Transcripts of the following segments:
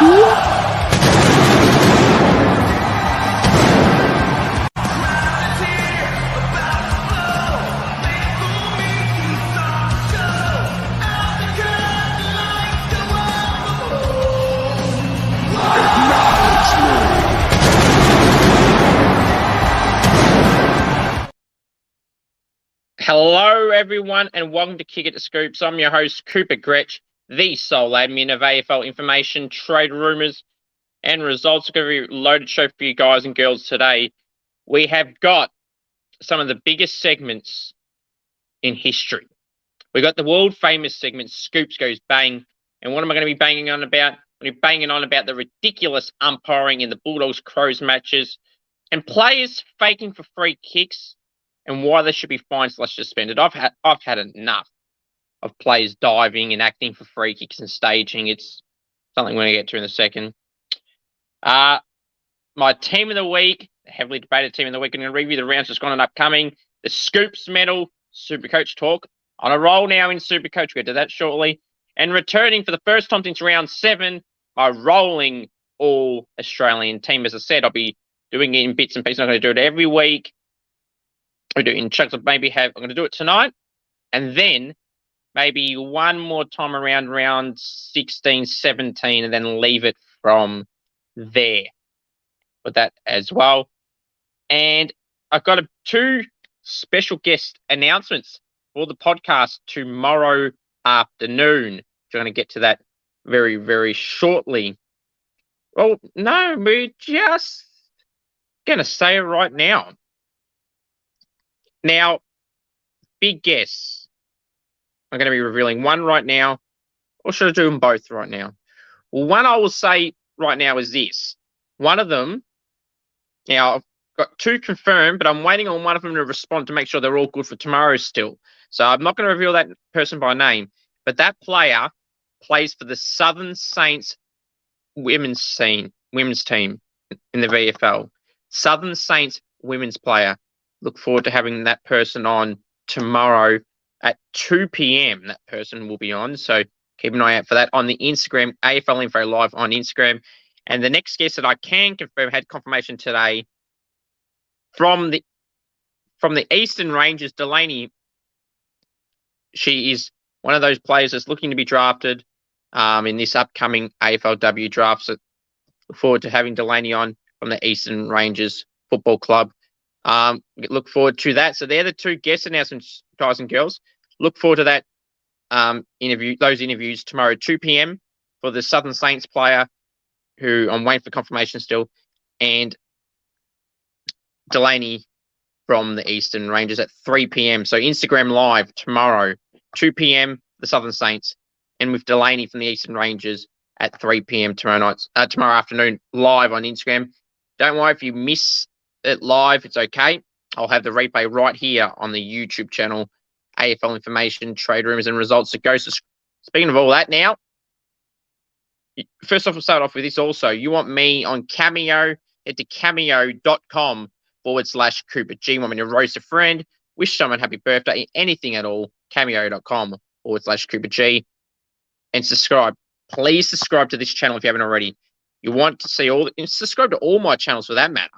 Hello, everyone, and welcome to Kick It to Scoops. I'm your host, Cooper Gretsch, the sole admin of AFL information, trade rumours, and results. It's going to be a loaded show for you guys and girls today. We have got some of the biggest segments in history. We've got the world-famous segment, Scoops Goes Bang. And what am I going to be banging on about? I'm going to be banging on about the ridiculous umpiring in the Bulldogs-Crows matches and players faking for free kicks and why they should be fined/suspended. I've had enough of players diving and acting for free kicks and staging. It's something we're going to get to in a second. My team of the week, heavily debated team of the week. I'm going to review the rounds that's gone and upcoming. The Scoops medal, Supercoach Talk. On a roll now in Supercoach. We'll get to that shortly. And returning for the first time since round 7, my rolling all Australian team. As I said, I'll be doing it in bits and pieces. I'm going to do it every week. We do it in chunks. I'm going to do it tonight, and then maybe one more time around round 16, 17, and then leave it from there with that as well. And I've got 2 special guest announcements for the podcast tomorrow afternoon. So I'm going to get to that very, very shortly. Well, no, we're just going to say it right now. Now, big guess. I'm going to be revealing one right now, or should I do them both right now? Well, one I will say right now is this. One of them, now I've got 2 confirmed, but I'm waiting on one of them to respond to make sure they're all good for tomorrow still. So I'm not going to reveal that person by name, but that player plays for the Southern Saints women's team in the VFL. Southern Saints women's player. Look forward to having that person on tomorrow at 2 p.m. That person will be on. So keep an eye out for that on the Instagram, AFL Info Live on Instagram. And the next guest that I can confirm had confirmation today from the Eastern Rangers, Delaney. She is one of those players that's looking to be drafted in this upcoming AFLW draft. So look forward to having Delaney on from the Eastern Rangers Football Club. Look forward to that. So they're the 2 guest announcements, guys and girls. Look forward to that those interviews tomorrow at 2 p.m. for the Southern Saints player, who I'm waiting for confirmation still, and Delaney from the Eastern Rangers at 3 p.m. So Instagram Live tomorrow, 2 p.m. the Southern Saints, and with Delaney from the Eastern Rangers at 3 p.m. tomorrow afternoon, live on Instagram. Don't worry if you miss it live, it's okay. I'll have the replay right here on the YouTube channel, AFL Information, Trade Rumors and Results. It goes to, speaking of all that now, first off, we'll start off with this also. You want me on Cameo, head to cameo.com/Cooper G. Want me to roast a friend, wish someone happy birthday, anything at all, cameo.com/Cooper G. And subscribe. Please subscribe to this channel if you haven't already. You want to see subscribe to all my channels for that matter.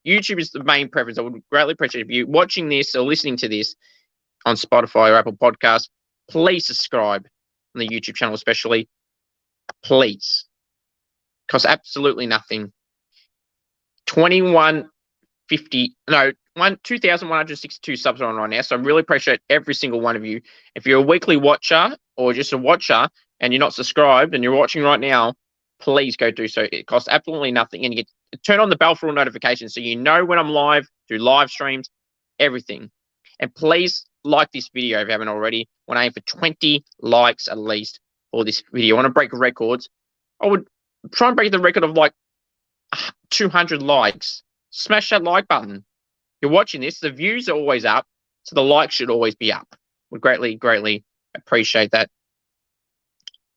YouTube is the main preference. I would greatly appreciate if you're watching this or listening to this on Spotify or Apple Podcasts. Please subscribe on the YouTube channel, especially. Please. Costs absolutely nothing. 2,162 subs on right now. So I really appreciate every single one of you. If you're a weekly watcher or just a watcher and you're not subscribed and you're watching right now, please go do so. It costs absolutely nothing, and you get turn on the bell for all notifications so you know when I'm live, do live streams, everything. And please like this video if you haven't already. I want to aim for 20 likes at least for this video. I want to break records. I would try and break the record of like 200 likes. Smash that like button. You're watching this, the views are always up, so the likes should always be up. Would greatly, greatly appreciate that.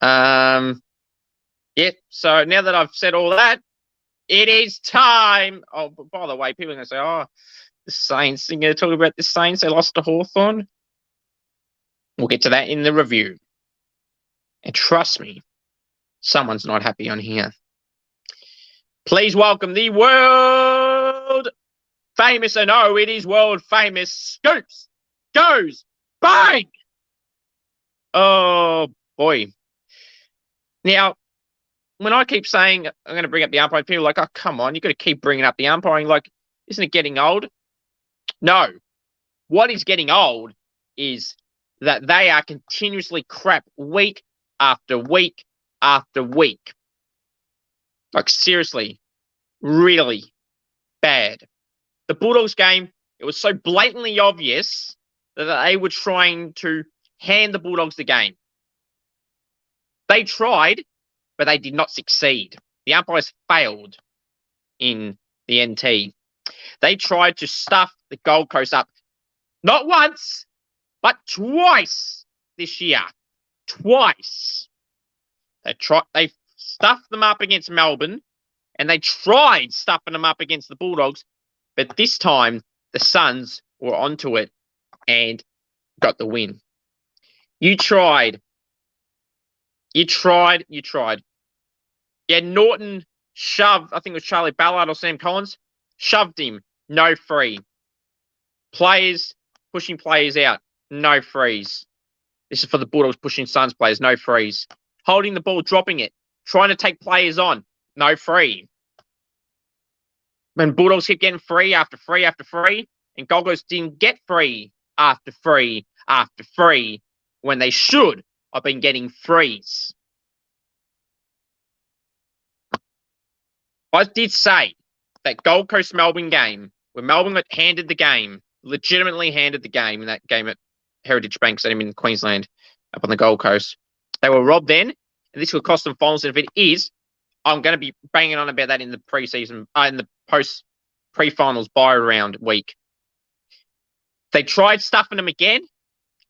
Yeah, so now that I've said all that, it is time. Oh, by the way, people are going to say, oh, the Saints. You're going to talk about the Saints. They lost to Hawthorn. We'll get to that in the review. And trust me, someone's not happy on here. Please welcome the world famous, and oh, it is world famous, Scoops Goes Bang! Oh, boy. Now, when I keep saying I'm going to bring up the umpiring, people are like, oh, come on, you've got to keep bringing up the umpiring. Like, isn't it getting old? No. What is getting old is that they are continuously crap week after week after week. Like, seriously, really bad. The Bulldogs game, it was so blatantly obvious that they were trying to hand the Bulldogs the game. They tried, but they did not succeed. The umpires failed in the NT. They tried to stuff the Gold Coast up, not once, but twice this year. Twice. They stuffed them up against Melbourne, and they tried stuffing them up against the Bulldogs, but this time the Suns were onto it and got the win. You tried. Yeah, Norton shoved, I think it was Charlie Ballard or Sam Collins, shoved him. No free. Players, pushing players out. No frees. This is for the Bulldogs pushing Suns players. No frees. Holding the ball, dropping it. Trying to take players on. No free. When Bulldogs kept getting free after free after free, and Gold Coast didn't get free after free after free, when they should have been getting frees. I did say that Gold Coast Melbourne game, where Melbourne got handed the game, legitimately handed the game in that game at Heritage Bank Stadium in Queensland, up on the Gold Coast. They were robbed then, and this will cost them finals. And if it is, I'm going to be banging on about that in the preseason, in the pre-finals buy-around week. They tried stuffing them again,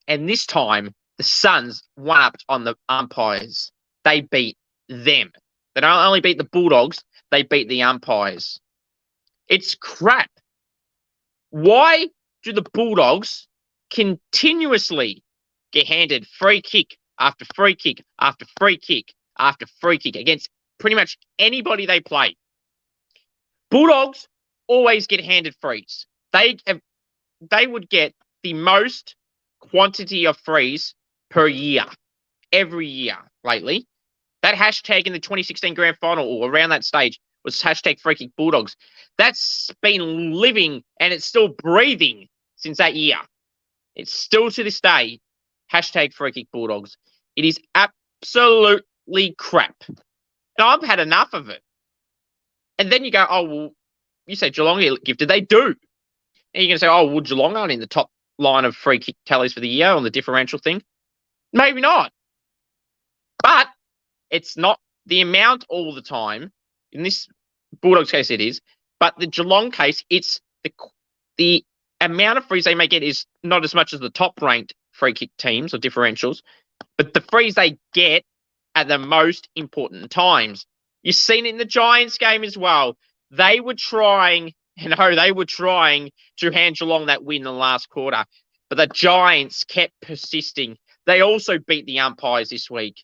and this time the Suns one-upped on the umpires. They beat them. They don't only beat the Bulldogs, they beat the umpires. It's crap. Why do the Bulldogs continuously get handed free kick after free kick after free kick after free kick against pretty much anybody they play? Bulldogs always get handed frees. They would get the most quantity of frees per year, every year lately. That hashtag in the 2016 grand final or around that stage was hashtag free kick Bulldogs. That's been living and it's still breathing since that year. It's still to this day hashtag free kick Bulldogs. It is absolutely crap. And I've had enough of it. And then you go, oh, well, you say Geelong get gifted. They do. And you're going to say, oh, well, Geelong aren't in the top line of free kick tallies for the year on the differential thing. Maybe not. But it's not the amount all the time. In this Bulldogs case, it is. But the Geelong case, it's the amount of frees they may get is not as much as the top-ranked free kick teams or differentials, but the frees they get at the most important times. You've seen it in the Giants game as well. They were trying to hand Geelong that win in the last quarter, but the Giants kept persisting. They also beat the umpires this week,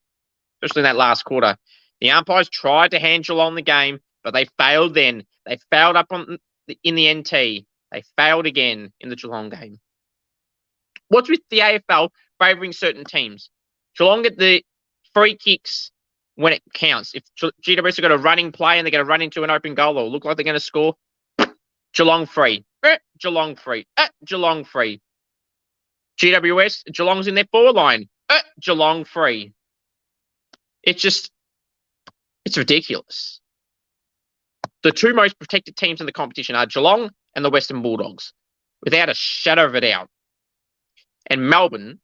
especially in that last quarter. The umpires tried to hand Geelong the game, but they failed then. They failed up in the NT. They failed again in the Geelong game. What's with the AFL favouring certain teams? Geelong get the free kicks when it counts. If GWS have got a running play and they're going to run into an open goal or look like they're going to score, Geelong free. Geelong free. Geelong free. GWS, Geelong's in their forward line. Geelong free. It's ridiculous. The two most protected teams in the competition are Geelong and the Western Bulldogs, without a shadow of a doubt. And Melbourne,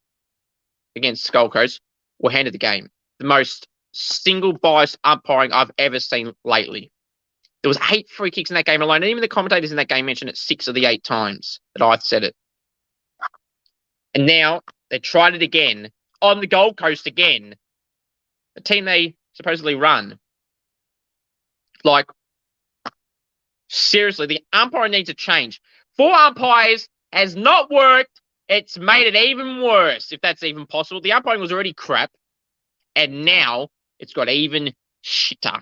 against Gold Coast, were handed the game. The most single biased umpiring I've ever seen lately. There was 8 free kicks in that game alone, and even the commentators in that game mentioned it 6 of the 8 times that I've said it. And now they tried it again on the Gold Coast again, the team they supposedly run. Like, seriously, the umpire needs to change. 4 umpires has not worked. It's made it even worse, if that's even possible. The umpiring was already crap, and now it's got even shitter.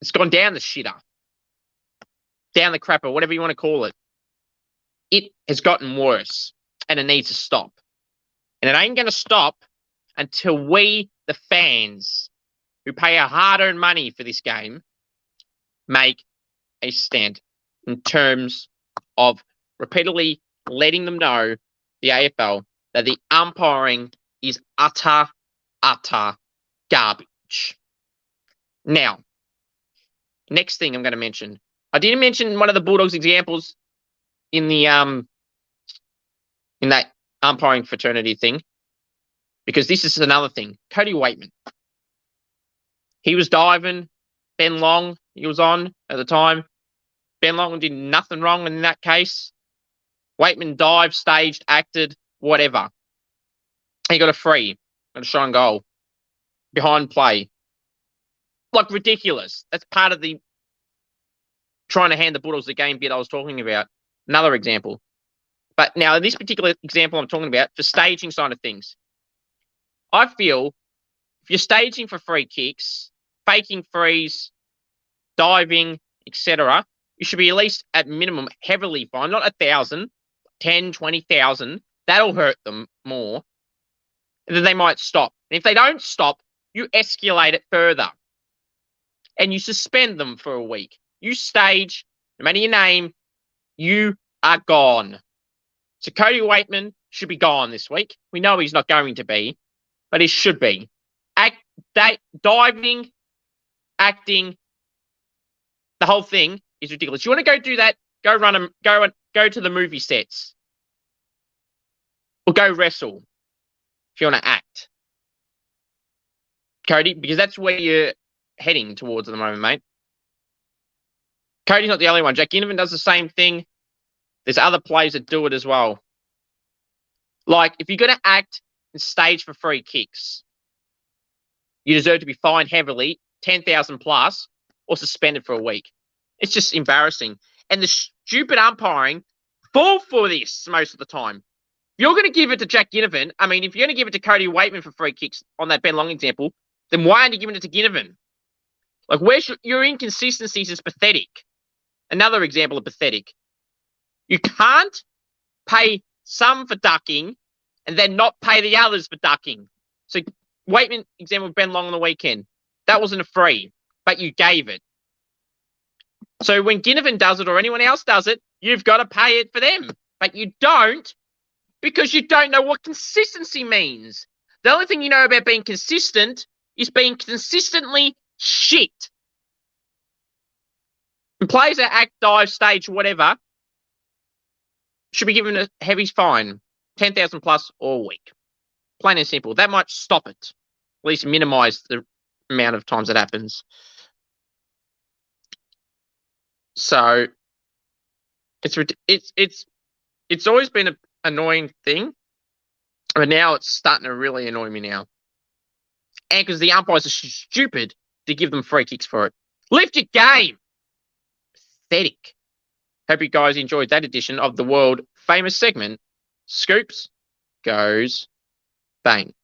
It's gone down the shitter, down the crapper, whatever you want to call it. It has gotten worse, and it needs to stop. And it ain't going to stop until we, the fans, who pay our hard-earned money for this game, make a stand in terms of repeatedly letting them know, the AFL, that the umpiring is utter garbage. Now, next thing I'm going to mention. I didn't mention one of the Bulldogs examples in the in that umpiring fraternity thing, because this is another thing. Cody Waitman. He was diving. Ben Long, he was on at the time. Ben Long did nothing wrong in that case. Waitman dived, staged, acted, whatever. He got a free, got a shot on goal. Behind play. Like, ridiculous. That's part of the trying to hand the Bulldogs the game bit I was talking about. Another example. But now, in this particular example I'm talking about, for staging side of things, I feel if you're staging for free kicks, faking frees, diving, etc., you should be at least at minimum heavily fined, not 1,000, 10, 20,000. That'll hurt them more. And then they might stop. And if they don't stop, you escalate it further. And you suspend them for a week. You stage, no matter your name, you are gone. So Cody Waitman should be gone this week. We know he's not going to be, but he should be. Diving, acting, the whole thing is ridiculous. You want to go do that? Go run them. Go to the movie sets, or go wrestle if you want to act, Cody, because that's where you're heading towards at the moment, mate. Cody's not the only one. Jack Ginnivan does the same thing. There's other players that do it as well. Like, if you're going to act and stage for free kicks, you deserve to be fined heavily, 10,000 plus, or suspended for a week. It's just embarrassing. And the stupid umpiring fall for this most of the time. If you're going to give it to Jack Ginnivan, I mean, if you're going to give it to Cody Waitman for free kicks on that Ben Long example, then why aren't you giving it to Ginnivan? Like, where's your inconsistencies is pathetic. Another example of pathetic. You can't pay some for ducking and then not pay the others for ducking. So, Waitman example of Ben Long on the weekend. That wasn't a free, but you gave it. So when Ginnivan does it or anyone else does it, you've got to pay it for them. But you don't, because you don't know what consistency means. The only thing you know about being consistent is being consistently shit. And players that act, dive, stage, whatever, should be given a heavy fine, 10,000 plus or a week. Plain and simple. That might stop it. At least minimize the amount of times it happens. So it's always been an annoying thing, but now it's starting to really annoy me now. And because the umpires are stupid to give them free kicks for it. Lift your game. Pathetic. Hope you guys enjoyed that edition of the world famous segment, Scoops Goes Bang.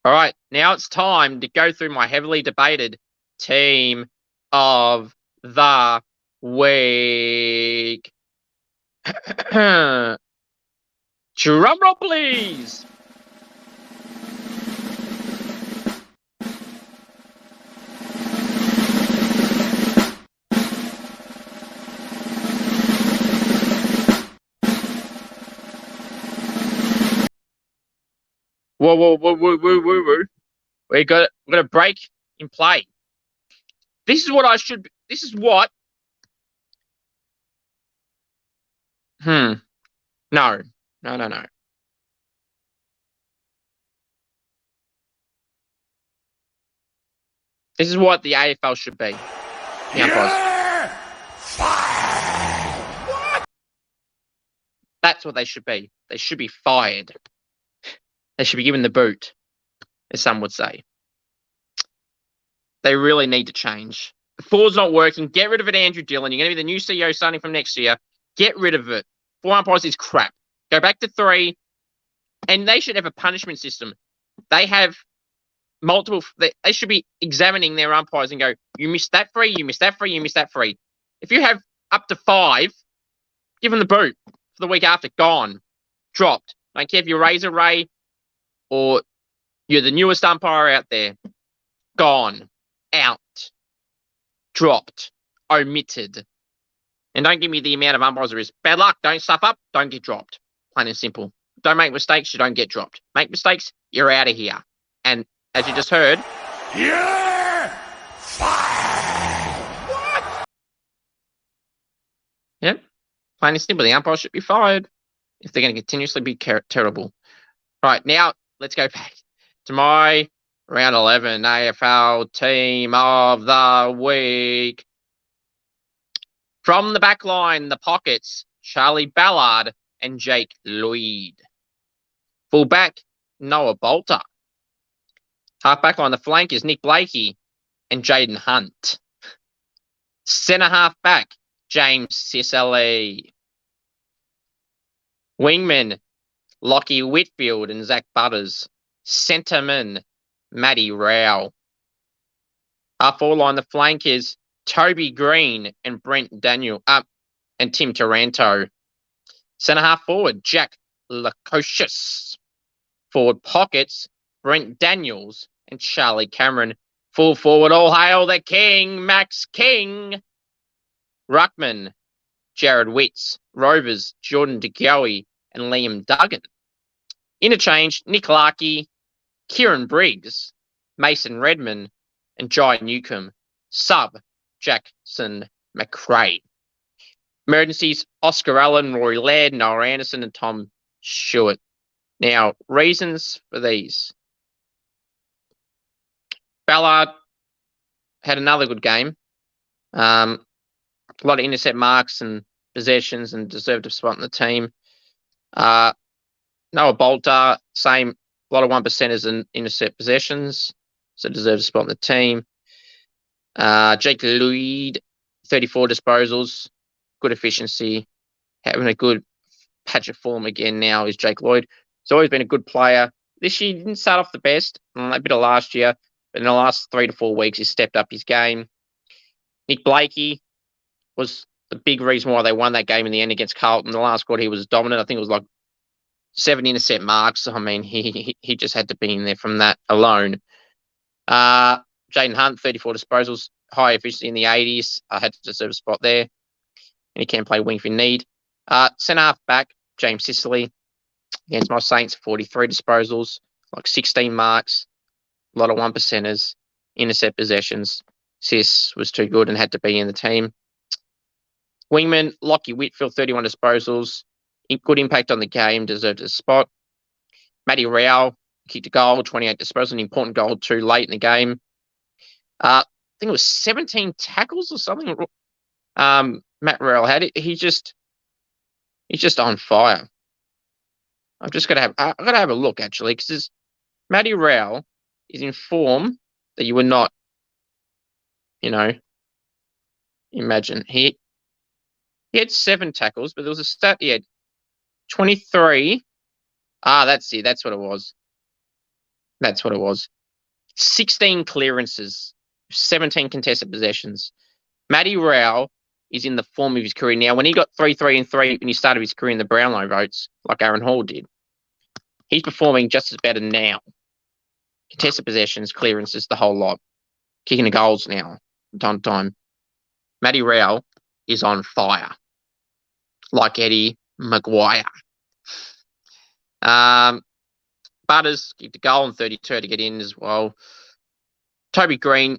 All right, now it's time to go through my heavily debated team of the week. Drum roll, please. Whoa. We got a break in play. This is what I should be. This is what. No. This is what the AFL should be. Yeah! What? That's what they should be. They should be fired. They should be given the boot, as some would say. They really need to change. The four's not working. Get rid of it, Andrew Dillon. You're going to be the new CEO starting from next year. Get rid of it. 4 umpires is crap. Go back to 3. And they should have a punishment system. They have they should be examining their umpires and go, you missed that free, you missed that free, you missed that free. If you have up to 5, give them the boot for the week after. Gone. Dropped. Don't care if you're Razor Ray or you're the newest umpire out there. Gone. Out. Dropped. Omitted. And don't give me the amount of umpires there is. Bad luck. Don't stuff up. Don't get dropped. Plain and simple. Don't make mistakes. You don't get dropped. Make mistakes. You're out of here. And as you just heard, you're fired. What? Yep. Plain and simple. The umpires should be fired if they're going to continuously be terrible. Right. Now, let's go back to my round 11 AFL team of the week. From the back line, the pockets, Charlie Ballard and Jake Lloyd. Fullback, Noah Bolter. Half back line, the flankers, Nick Blakey and Jaden Hunt. Centre half back, James Sicily. Wingman, Lockie Whitfield and Zach Butters. Centreman, Matty Rao. Half forward line, the flankers, Toby Green and Brent Daniel and Tim Taranto. Centre half forward, Jack Lacocious. Forward pockets, Brent Daniels and Charlie Cameron. Full forward, all hail the king, Max King. Ruckman, Jared Witts. Rovers, Jordan DeGoey and Liam Duggan. Interchange, Nick Larkey, Kieran Briggs, Mason Redman and Jai Newcomb. Sub, Jackson McRae. Emergencies, Oscar Allen, Rory Laird, Noah Anderson and Tom Stewart. Now, reasons for these. Ballard had another good game. A lot of intercept marks and possessions and deserved a spot in the team. Noah Bolter, same, a lot of 1%ers and intercept possessions, so deserves a spot in the team. Jake Lloyd, 34 disposals, good efficiency, having a good patch of form again now is Jake Lloyd. He's always been a good player. This year, he didn't start off the best, a bit of last year, but in the last 3 to 4 weeks, he's stepped up his game. Nick Blakey was the big reason why they won that game in the end against Carlton. The last quarter, he was dominant. I think it was like 7 intercept marks. I mean, he just had to be in there from that alone. Jaden Hunt, 34 disposals, high efficiency in the 80s. Had to deserve a spot there. And he can play wing if you need. Centre half back, James Sicily. Against my Saints, 43 disposals, like 16 marks, a lot of 1%ers, intercept possessions. Sis was too good and had to be in the team. Wingman, Lockie Whitfield, 31 disposals. Good impact on the game, deserved a spot. Matty Rao kicked a goal, 28 disposals, an important goal too late in the game. I think it was 17 tackles or something. Matt Rao had it. He's just on fire. I've got to have a look actually, because Matty Rao is in form that you would not, imagine. He had 7 tackles, but there was a stat he had 23. That's it. That's what it was. 16 clearances, 17 contested possessions. Matty Rao is in the form of his career now. When he got 3-3-3 when he started his career in the Brownlow votes, like Aaron Hall did, he's performing just as better now. Contested possessions, clearances, the whole lot. Kicking the goals now, time to time. Matty Rao is on fire, like Eddie Maguire. Butters kicked a goal in 32 to get in as well. Toby Green,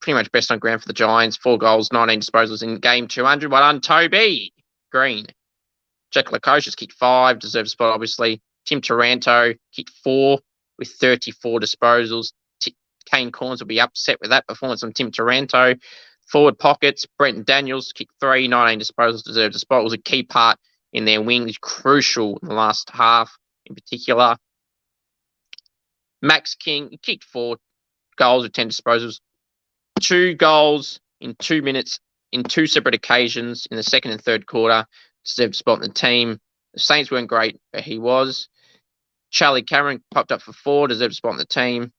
pretty much best on ground for the Giants. 4 goals, 19 disposals in game 200. Well done, Toby Green. Jack Lacocious kicked 5, deserves a spot, obviously. Tim Taranto kicked 4 with 34 disposals. Kane Corns will be upset with that performance on Tim Taranto. Forward pockets, Brenton Daniels kicked 3, 19 disposals, deserved a spot. It was a key part in their wing. It's crucial in the last half in particular. Max King kicked 4 goals with 10 disposals. 2 goals in 2 minutes in 2 separate occasions in the second and third quarter. Deserved a spot in the team. The Saints weren't great, but he was. Charlie Cameron popped up for 4, deserved a spot in the team.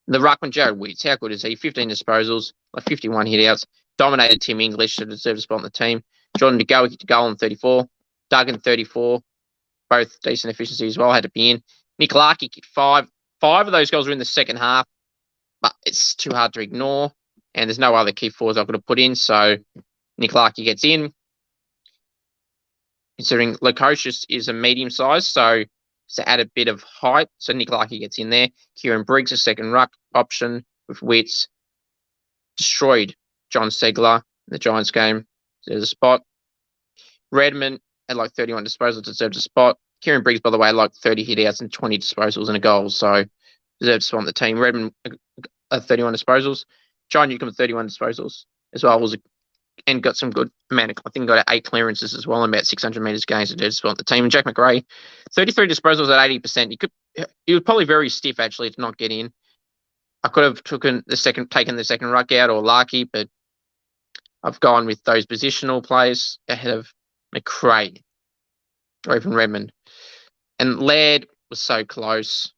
The ruckman, Jared Witts, how good is he? 15 disposals, like 51 hit-outs. Dominated Tim English to deserve a spot on the team. Jordan De Goey kicked a goal on 34. Duggan, 34. Both decent efficiency as well, had to be in. Nick Larkey kicked 5. 5 of those goals were in the second half, but it's too hard to ignore. And there's no other key forwards I could have put in, so Nick Larkey gets in. Considering Lukosius is a medium size, so to add a bit of height, so Nick Larkey gets in there. Kieran Briggs, a second ruck option with Witts. Destroyed John Segler in the Giants game. There's a spot. Redmond had like 31 disposals, deserves a spot. Kieran Briggs, by the way, had like 30 hit-outs and 20 disposals and a goal, so deserves a spot on the team. Redmond, 31 disposals. John Newcomb, 31 disposals as well, and got some good amount of, I think got 8 clearances as well, and about 600 metres gains to deserve a spot on the team. And Jack McRae, 33 disposals at 80%. He was probably very stiff actually to not get in. I could have taken the second ruck out or Larkey, but I've gone with those positional players ahead of McRae or even Redmond. And Laird was so close.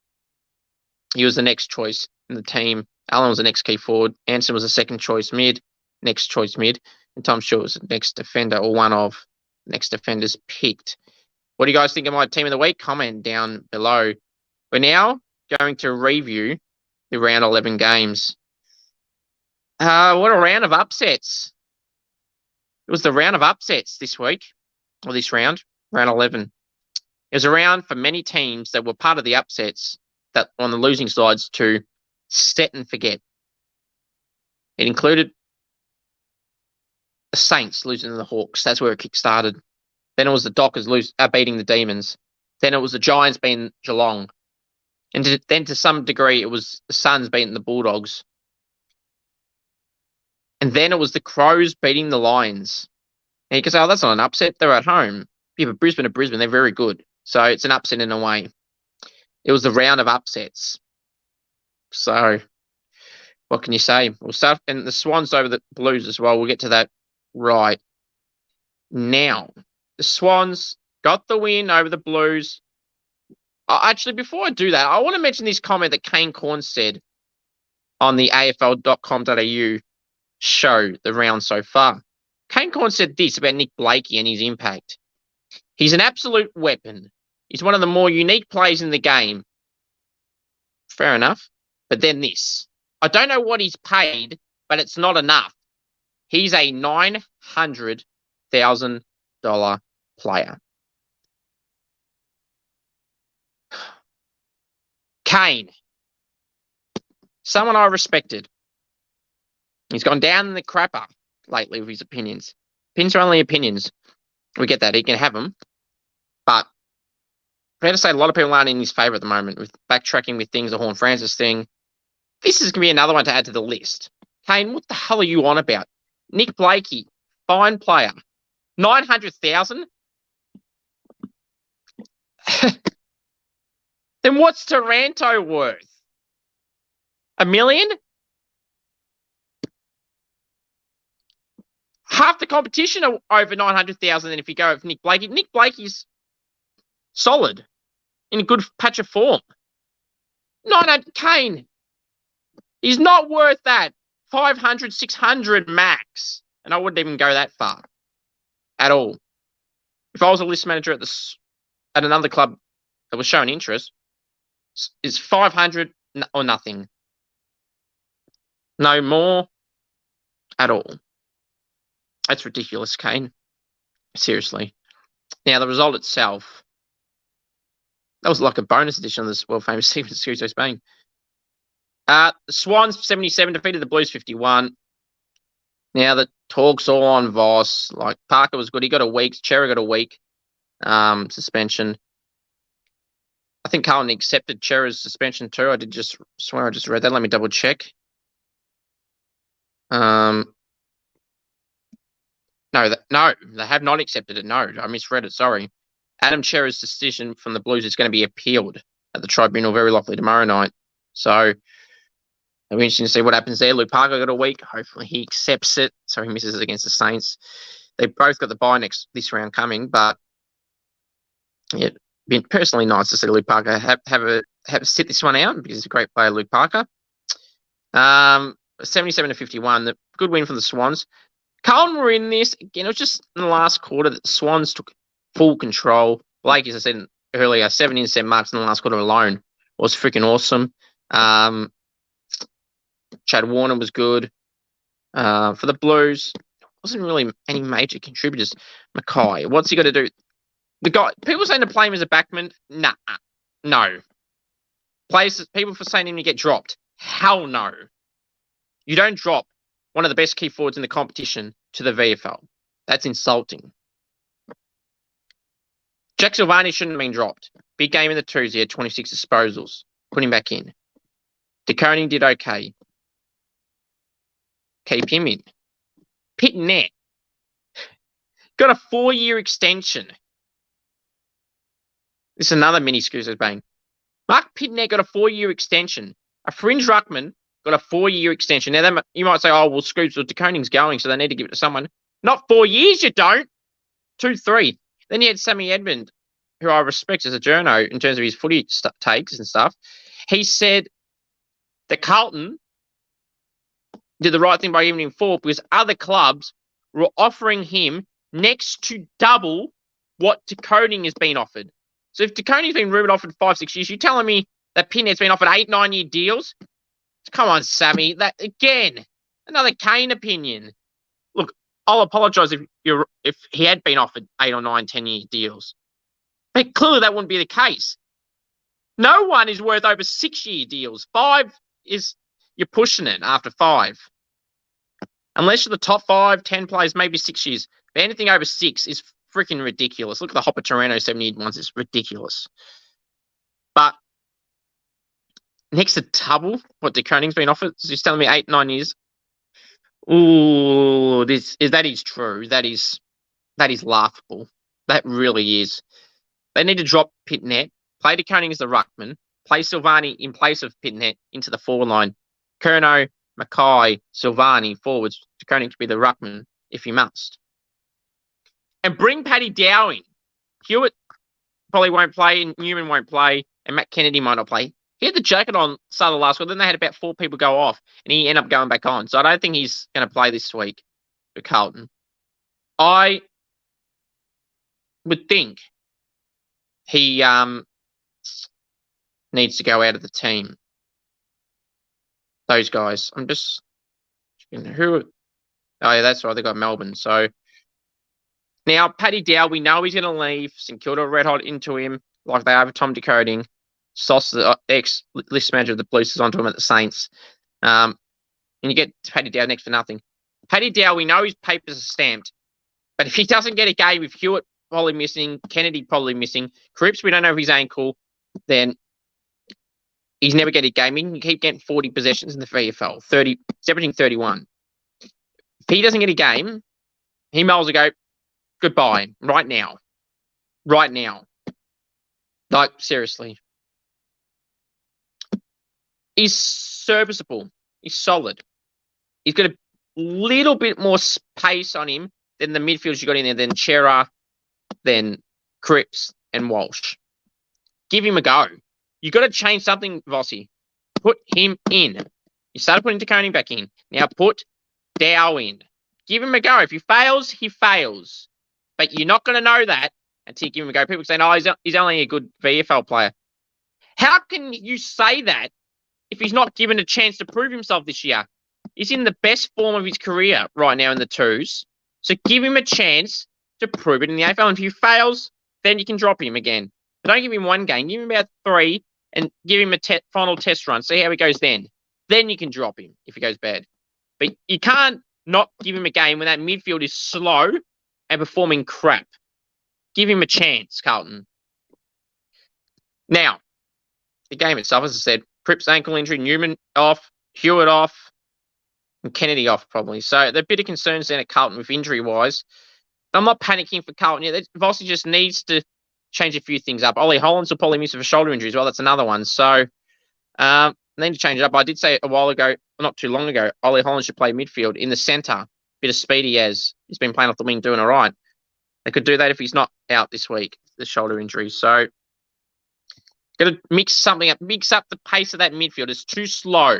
He was the next choice in the team. Allen was the next key forward. Anson was the second choice mid, next choice mid. And Tom Stewart was the next defender, or one of next defenders picked. What do you guys think of my team of the week? Comment down below. We're now going to review the round 11 games. What a round of upsets. It was the round of upsets this week, or this round 11. It was a round for many teams that were part of the upsets that on the losing sides to set and forget. It included the Saints losing to the Hawks. That's where it kick-started. Then it was the Dockers beating the Demons. Then it was the Giants beating Geelong. And then to some degree, it was the Suns beating the Bulldogs. And then it was the Crows beating the Lions. And you can say, oh, that's not an upset. They're at home. Yeah, but Brisbane are Brisbane. They're very good. So it's an upset in a way. It was the round of upsets. So what can you say? We'll start, and the Swans over the Blues as well. We'll get to that right now. The Swans got the win over the Blues. Actually, before I do that, I want to mention this comment that Kane Corn said on the afl.com.au show, the round so far. Kane Corn said this about Nick Blakey and his impact. He's an absolute weapon. He's one of the more unique players in the game. Fair enough. But then this. I don't know what he's paid, but it's not enough. He's a $900,000 player. Kane. Someone I respected. He's gone down in the crapper lately with his opinions. Opinions are only opinions. We get that. He can have them. But fair to say, a lot of people aren't in his favour at the moment with backtracking with things, the Horn Francis thing. This is going to be another one to add to the list. Kane, what the hell are you on about? Nick Blakey, fine player. 900,000? Then what's Taranto worth? $1 million? Half the competition are over 900,000 than if you go with Nick Blakey. Nick Blakey's solid, in a good patch of form. 900, Kane. He's not worth that. 500, 600 max. And I wouldn't even go that far at all. If I was a list manager at another club that was showing interest, it's 500 or nothing. No more at all. That's ridiculous, Kane. Seriously. Now, the result itself, that was like a bonus edition of this world-famous team, Scoops S3 The Swans, 77, defeated the Blues, 51. Now, the talk's all on Voss. Like, Parker was good. He got a week. Cherry got a week suspension. I think Carlton accepted Cherry's suspension too. I swear I just read that. Let me double check. No, they have not accepted it. No, I misread it. Sorry. Adam Cherry's decision from the Blues is going to be appealed at the tribunal very likely tomorrow night. So it'll be interesting to see what happens there. Luke Parker got a week. Hopefully he accepts it so he misses it against the Saints. They both got the bye this round coming, but yeah, it'd been personally nice to see Luke Parker have sit this one out because he's a great player, Luke Parker. 77-51. The good win from the Swans. Carlton were in this. Again, it was just in the last quarter that the Swans took full control. Like as I said earlier, 7 intercept marks in the last quarter alone was freaking awesome. Chad Warner was good. For the Blues, wasn't really any major contributors. Mackay, what's he got to do? The guy, people saying to play him as a backman, no. People for saying him to get dropped, hell no. You don't drop one of the best key forwards in the competition to the VFL. That's insulting. Jack Silvani shouldn't have been dropped. Big game in the twos. He had 26 disposals. Put him back in. DeConing did okay. Keep him in. Pitnet got a 4-year extension. This is another mini Scoops bang. Mark Pitnet got a 4-year extension. A fringe ruckman got a 4-year extension. Now, you might say, oh, well, Scoops or DeConing's going, so they need to give it to someone. Not 4 years, you don't. 2, 3. Then you had Sammy Edmund, who I respect as a journo in terms of his footy takes and stuff. He said that Carlton did the right thing by giving him 4 because other clubs were offering him next to double what DeConing has been offered. So if DeConing's been rumoured offered 5, 6 years, you're telling me that Pinnet's been offered 8, 9-year deals? Come on, Sammy. That again, another Kane opinion. Look, I'll apologise if he had been offered 8 or 9, 10-year deals. But clearly that wouldn't be the case. No one is worth over 6-year deals. 5 is, you're pushing it after 5. Unless you're the top 5, 10 players, maybe 6 years. But anything over 6 is freaking ridiculous. Look at the Hopper Toronto 7-year ones. It's ridiculous. But next to double what DeConing's been offered, so he's telling me 8, 9 years. Ooh, that is true. That is laughable. That really is. They need to drop Pitnet, play DeConing as the ruckman, play Silvani in place of Pitnet into the 4 line. Curnow, Mackay, Silvani forwards. DeConing to be the ruckman if he must. And bring Paddy Dow in. Hewitt probably won't play, and Newman won't play, and Matt Kennedy might not play. He had the jacket on start of the last week, then they had about 4 people go off, and he ended up going back on. So I don't think he's going to play this week for Carlton. I would think he needs to go out of the team. Those guys. I'm just... Oh, yeah, that's right. They got Melbourne. So now, Paddy Dow, we know he's going to leave. St Kilda red hot into him, like they have with Tom DeConing. Sauce, the ex-list manager of the Blues, is onto him at the Saints. And you get Paddy Dow next for nothing. Paddy Dow, we know his papers are stamped. But if he doesn't get a game with Hewitt probably missing, Kennedy probably missing, Cripps, we don't know if his ankle, then he's never getting a game. He can keep getting 40 possessions in the VFL, 30, averaging 31. If he doesn't get a game, he might as well go, goodbye, right now. Right now. Like, seriously. He's serviceable. He's solid. He's got a little bit more pace on him than the midfielders you got in there, than Chera, than Cripps and Walsh. Give him a go. You've got to change something, Vossi. Put him in. You started putting DeConing back in. Now put Dow in. Give him a go. If he fails, he fails. But you're not going to know that until you give him a go. People saying, oh, he's only a good VFL player. How can you say that if he's not given a chance to prove himself this year? He's in the best form of his career right now in the twos. So give him a chance to prove it in the AFL. And if he fails, then you can drop him again. But don't give him 1 game. Give him about 3 and give him a final test run. See how he goes then. Then you can drop him if he goes bad. But you can't not give him a game when that midfield is slow and performing crap. Give him a chance, Carlton. Now, the game itself, as I said, Cripps ankle injury, Newman off, Hewitt off, and Kennedy off probably. So there are a bit of concerns then at Carlton with injury-wise. I'm not panicking for Carlton yet. Vossi just needs to change a few things up. Ollie Hollands will probably miss with a shoulder injury as well. That's another one. So they need to change it up. I did say a while ago, not too long ago, Ollie Hollands should play midfield in the centre. Bit of speed he has. He's been playing off the wing, doing all right. They could do that if he's not out this week, the shoulder injury. So got to mix something up. Mix up the pace of that midfield. It's too slow.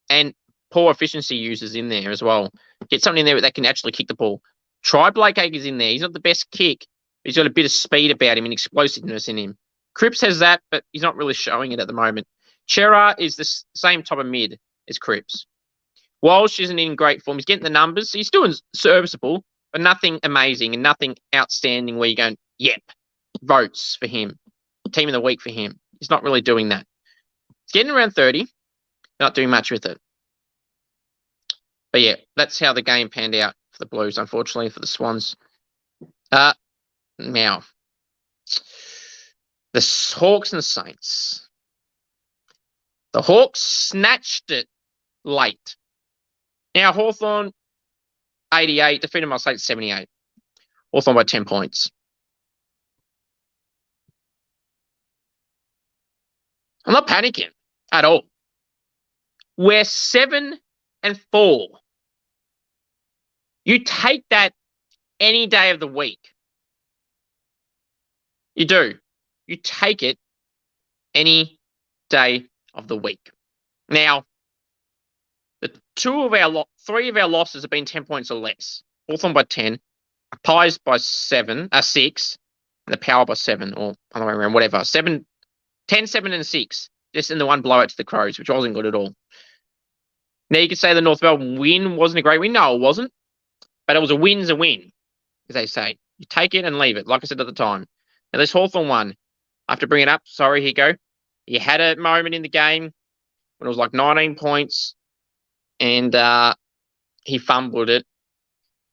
and poor efficiency users in there as well. Get something in there that can actually kick the ball. Try Blake Acres in there. He's not the best kick, but he's got a bit of speed about him and explosiveness in him. Cripps has that, but he's not really showing it at the moment. Chera is the same type of mid as Cripps. Walsh isn't in great form. He's getting the numbers. He's doing serviceable, but nothing amazing and nothing outstanding where you're going, yep, votes for him. Team of the week for him. He's not really doing that. He's getting around 30, not doing much with it. But yeah, that's how the game panned out for the Blues, unfortunately, for the Swans. Now, the Hawks and the Saints. The Hawks snatched it late. Now, Hawthorn, 88, defeated my Saints, 78. Hawthorn by 10 points. I'm not panicking at all. We're 7-4. You take that any day of the week. You do. You take it any day of the week. Now, the three of our losses have been 10 points or less. Hawthorn by 10, Pies by 6, and the Power by 7, or other way around, whatever. 10, 7, and 6. Just in the one blowout to the Crows, which wasn't good at all. Now, you could say the North Melbourne win wasn't a great win. No, it wasn't. But it was a win's a win, as they say. You take it and leave it, like I said at the time. Now, this Hawthorn one, I have to bring it up. Sorry, here you go. You had a moment in the game when it was like 19 points, and he fumbled it.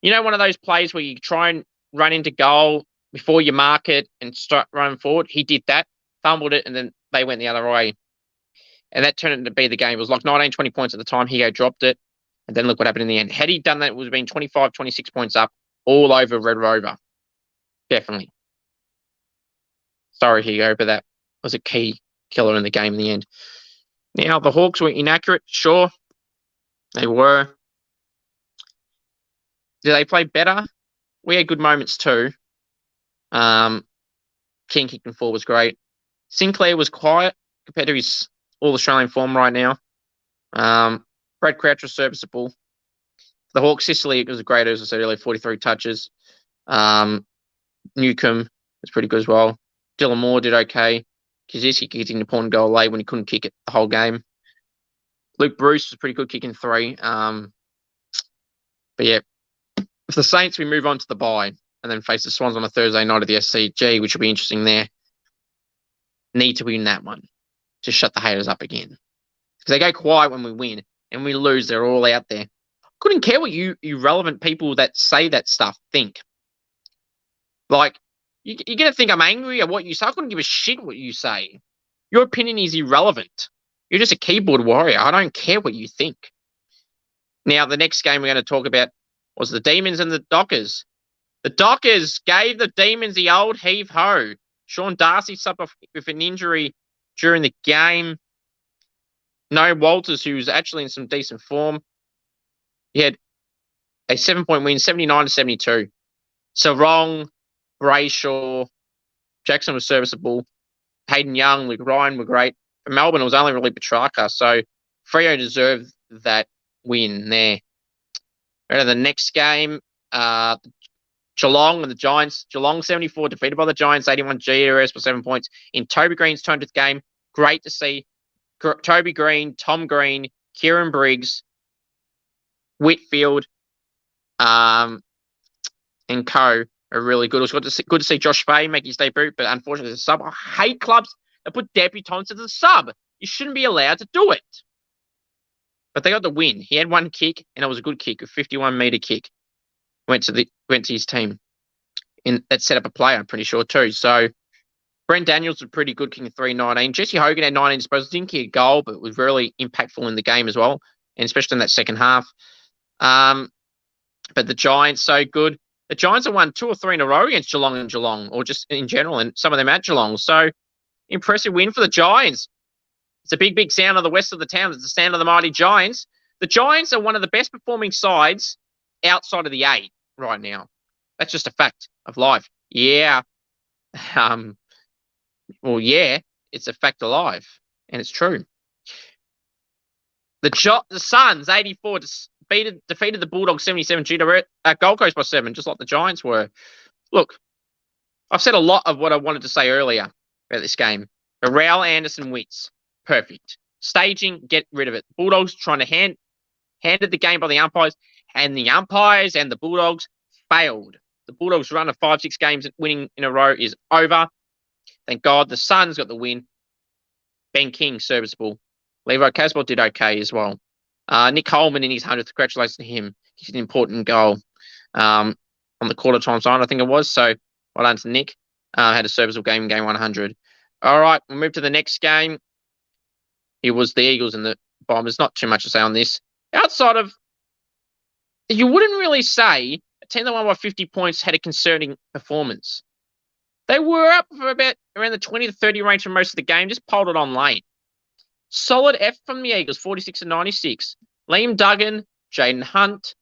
You know, one of those plays where you try and run into goal before you mark it and start running forward? He did that, fumbled it, and then they went the other way. And that turned out to be the game. It was like 19, 20 points at the time. Higo dropped it. And then look what happened in the end. Had he done that, it would have been 25, 26 points up all over Red Rover. Definitely. Sorry, Higo, but that was a key killer in the game in the end. Now, the Hawks were inaccurate. Sure, they were. Did they play better? We had good moments too. King kicking four was great. Sinclair was quiet compared to his All-Australian form right now. Brad Crouch was serviceable. The Hawks, Sicily was great, as I said earlier, 43 touches. Newcomb was pretty good as well. Dylan Moore did okay. Kaczynski kicked an important goal late when he couldn't kick it the whole game. Luke Bruce was pretty good kicking 3. But yeah, for the Saints, we move on to the bye and then face the Swans on a Thursday night at the SCG, which will be interesting there. Need to win that one to shut the haters up again. Because they go quiet when we win, and we lose, they're all out there. Couldn't care what you irrelevant people that say that stuff think. Like, you're going to think I'm angry at what you say. I couldn't give a shit what you say. Your opinion is irrelevant. You're just a keyboard warrior. I don't care what you think. Now, the next game we're going to talk about was the Demons and the Dockers. The Dockers gave the Demons the old heave-ho. Sean Darcy suffered with an injury during the game. No Walters, who was actually in some decent form. He had a 7-point win, 79-72. Sarong, Brayshaw, Jackson was serviceable. Hayden Young, Luke Ryan were great. For Melbourne, it was only really Petrarca. So Freo deserved that win there. Right, the next game, Geelong and the Giants. Geelong 74, defeated by the Giants, 81 GRS for 7 points. In Toby Green's turn to the game, great to see. Toby Green, Tom Green, Kieran Briggs, Whitfield, and co are really good. It was good to see Josh Fay make his debut, but unfortunately, it's a sub. I hate clubs that put debutants as a sub. You shouldn't be allowed to do it. But they got the win. He had one kick, and it was a good kick, a 51-meter kick. Went to his team. And that set up a play, I'm pretty sure, too. So Brent Daniels was pretty good, kicking 3-19. Jesse Hogan had 19 disposals, didn't kick a goal, but was really impactful in the game as well, and especially in that second half. But the Giants, so good. The Giants have won 2 or 3 in a row against Geelong, or just in general, and some of them at Geelong. So impressive win for the Giants. It's a big, big sound of the west of the town. It's the sound of the mighty Giants. The Giants are one of the best performing sides outside of the 8 right now. That's just a fact of life. Yeah. Well, yeah, it's a fact of life, and it's true. The Suns 84 defeated the Bulldogs 77 due to Gold Coast by 7, just like the Giants were. Look, I've said a lot of what I wanted to say earlier about this game. The Raul Anderson wits. Perfect. Staging, get rid of it. Bulldogs trying to handed the game by the umpires, and the umpires and the Bulldogs failed. The Bulldogs' run of 5-6 games winning in a row is over. Thank God the Suns got the win. Ben King, serviceable. Levi Casbolt did okay as well. Nick Coleman in his 100th, congratulations to him. He's an important goal on the quarter time sign, I think it was. So well done to Nick. Had a serviceable game in game 100. All right, we'll move to the next game. It was the Eagles and the Bombers. Not too much to say on this. Outside of, you wouldn't really say a team that won by 50 points had a concerning performance. They were up for about around the 20 to 30 range for most of the game, just pulled it on late. Solid F from the Eagles, 46 and 96. Liam Duggan, Jaden Hunt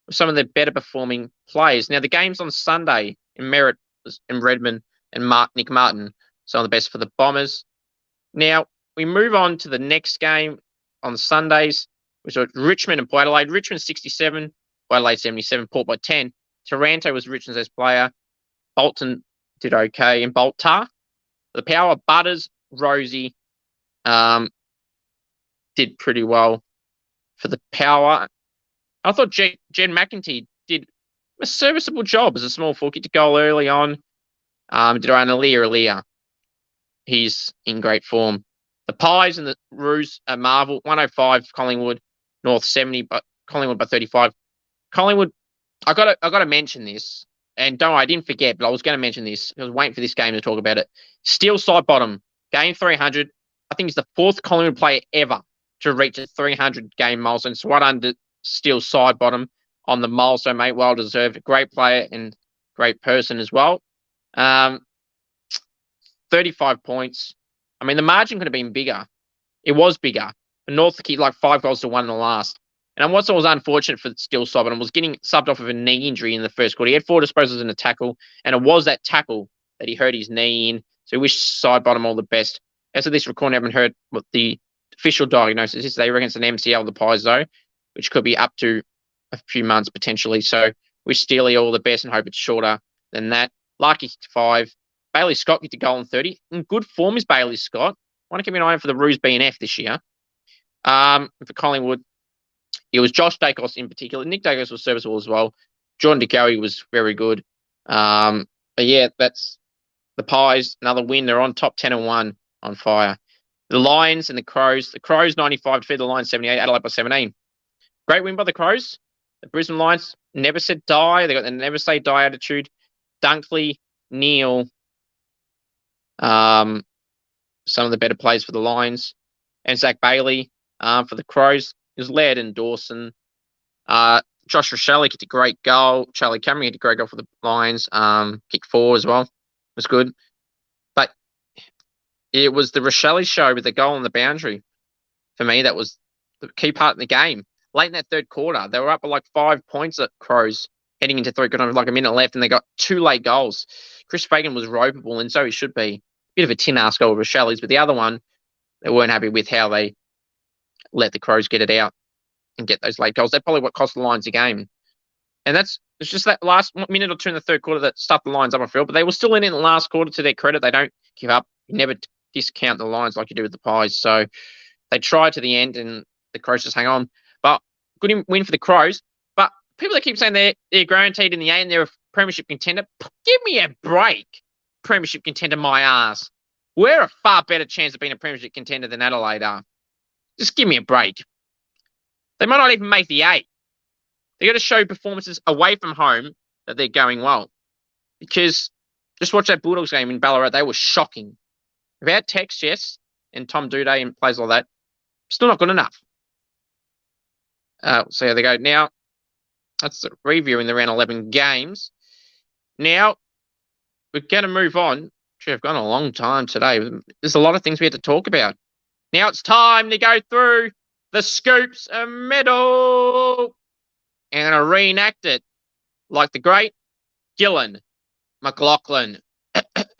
were some of their better performing players. Now, the games on Sunday in Merritt and Redmond and Nick Martin, some of the best for the Bombers. Now, we move on to the next game on Sundays, which was Richmond and Port Adelaide. Richmond 67, Port Adelaide 77, Port by 10. Taranto was Richmond's best player. Bolton did okay. And Boltar, the Power, Butters, Rosie, did pretty well for the Power. I thought Jen McEntee did a serviceable job as a small forward. Kicked a goal early on. Did around Alia. He's in great form. The Pies and the Roos are Marvel. 105 Collingwood, North 70, but Collingwood by 35. Collingwood, I gotta mention this. And don't worry, I didn't forget, but I was going to mention this. I was waiting for this game to talk about it. Steel side bottom, game 300. I think he's the 4th Collingwood player ever to reach a 300 game milestone. So right under Steel side bottom on the milestone, mate. Well deserved. Great player and great person as well. 35 points. I mean, the margin could have been bigger. It was bigger. But North kicked like 5 goals to 1 in the last. And what was unfortunate for Steel side bottom was getting subbed off of a knee injury in the first quarter. He had 4 disposals and a tackle, and it was that tackle that he hurt his knee in. So we wish side bottom all the best. As of this recording, I haven't heard what the official diagnosis is. They reckon it's an MCL of the Pies, though, which could be up to a few months potentially. So wish Steely all the best and hope it's shorter than that. Larky 5. Bailey Scott get to goal on 30. In good form is Bailey Scott. Want to keep an eye on for the Roos BNF this year. For Collingwood, it was Josh Dacos in particular. Nick Dacos was serviceable as well. Jordan DeGoey was very good. But yeah, that's the Pies. Another win. They're on top 10 and 1 on fire. The Lions and the Crows. The Crows 95 defeated the Lions 78. Adelaide by 17. Great win by the Crows. The Brisbane Lions never said die. They got the never say die attitude. Dunkley, Neal, some of the better players for the Lions, and Zach Bailey for the Crows. It was Laird and Dawson. Josh Rochelle kicked a great goal. Charlie Cameron kicked a great goal for the Lions. Kicked 4 as well. It was good. But it was the Rochelle show with the goal on the boundary. For me, that was the key part in the game. Late in that third quarter, they were up by like 5 points at Crows heading into third quarter, like a minute left, and they got 2 late goals. Chris Fagan was ropeable, and so he should be. Bit of a tin-ass goal with Rochelle's, but the other one, they weren't happy with how they let the Crows get it out and get those late goals. That's probably what cost the Lions the game. And it's just that last minute or two in the third quarter that stuffed the Lions up on field, but they were still in the last quarter. To their credit, they don't give up. You never discount the Lions like you do with the Pies. So they tried to the end, and the Crows just hang on. But good win for the Crows. But people that keep saying they're guaranteed in the A and they're a premiership contender, give me a break. Premiership contender, my ass. We're a far better chance of being a premiership contender than Adelaide are. Just give me a break. They might not even make the A. They got to show performances away from home that they're going well. Because just watch that Bulldogs game in Ballarat. They were shocking. Without Tex, yes, and Tom Duday and plays like that, still not good enough. So there they go. Now, that's reviewing the round 11 games. Now, we're going to move on. Actually, I've gone a long time today. There's a lot of things we had to talk about. Now it's time to go through the Scoops medal. And I reenact it like the great Gillan McLaughlin.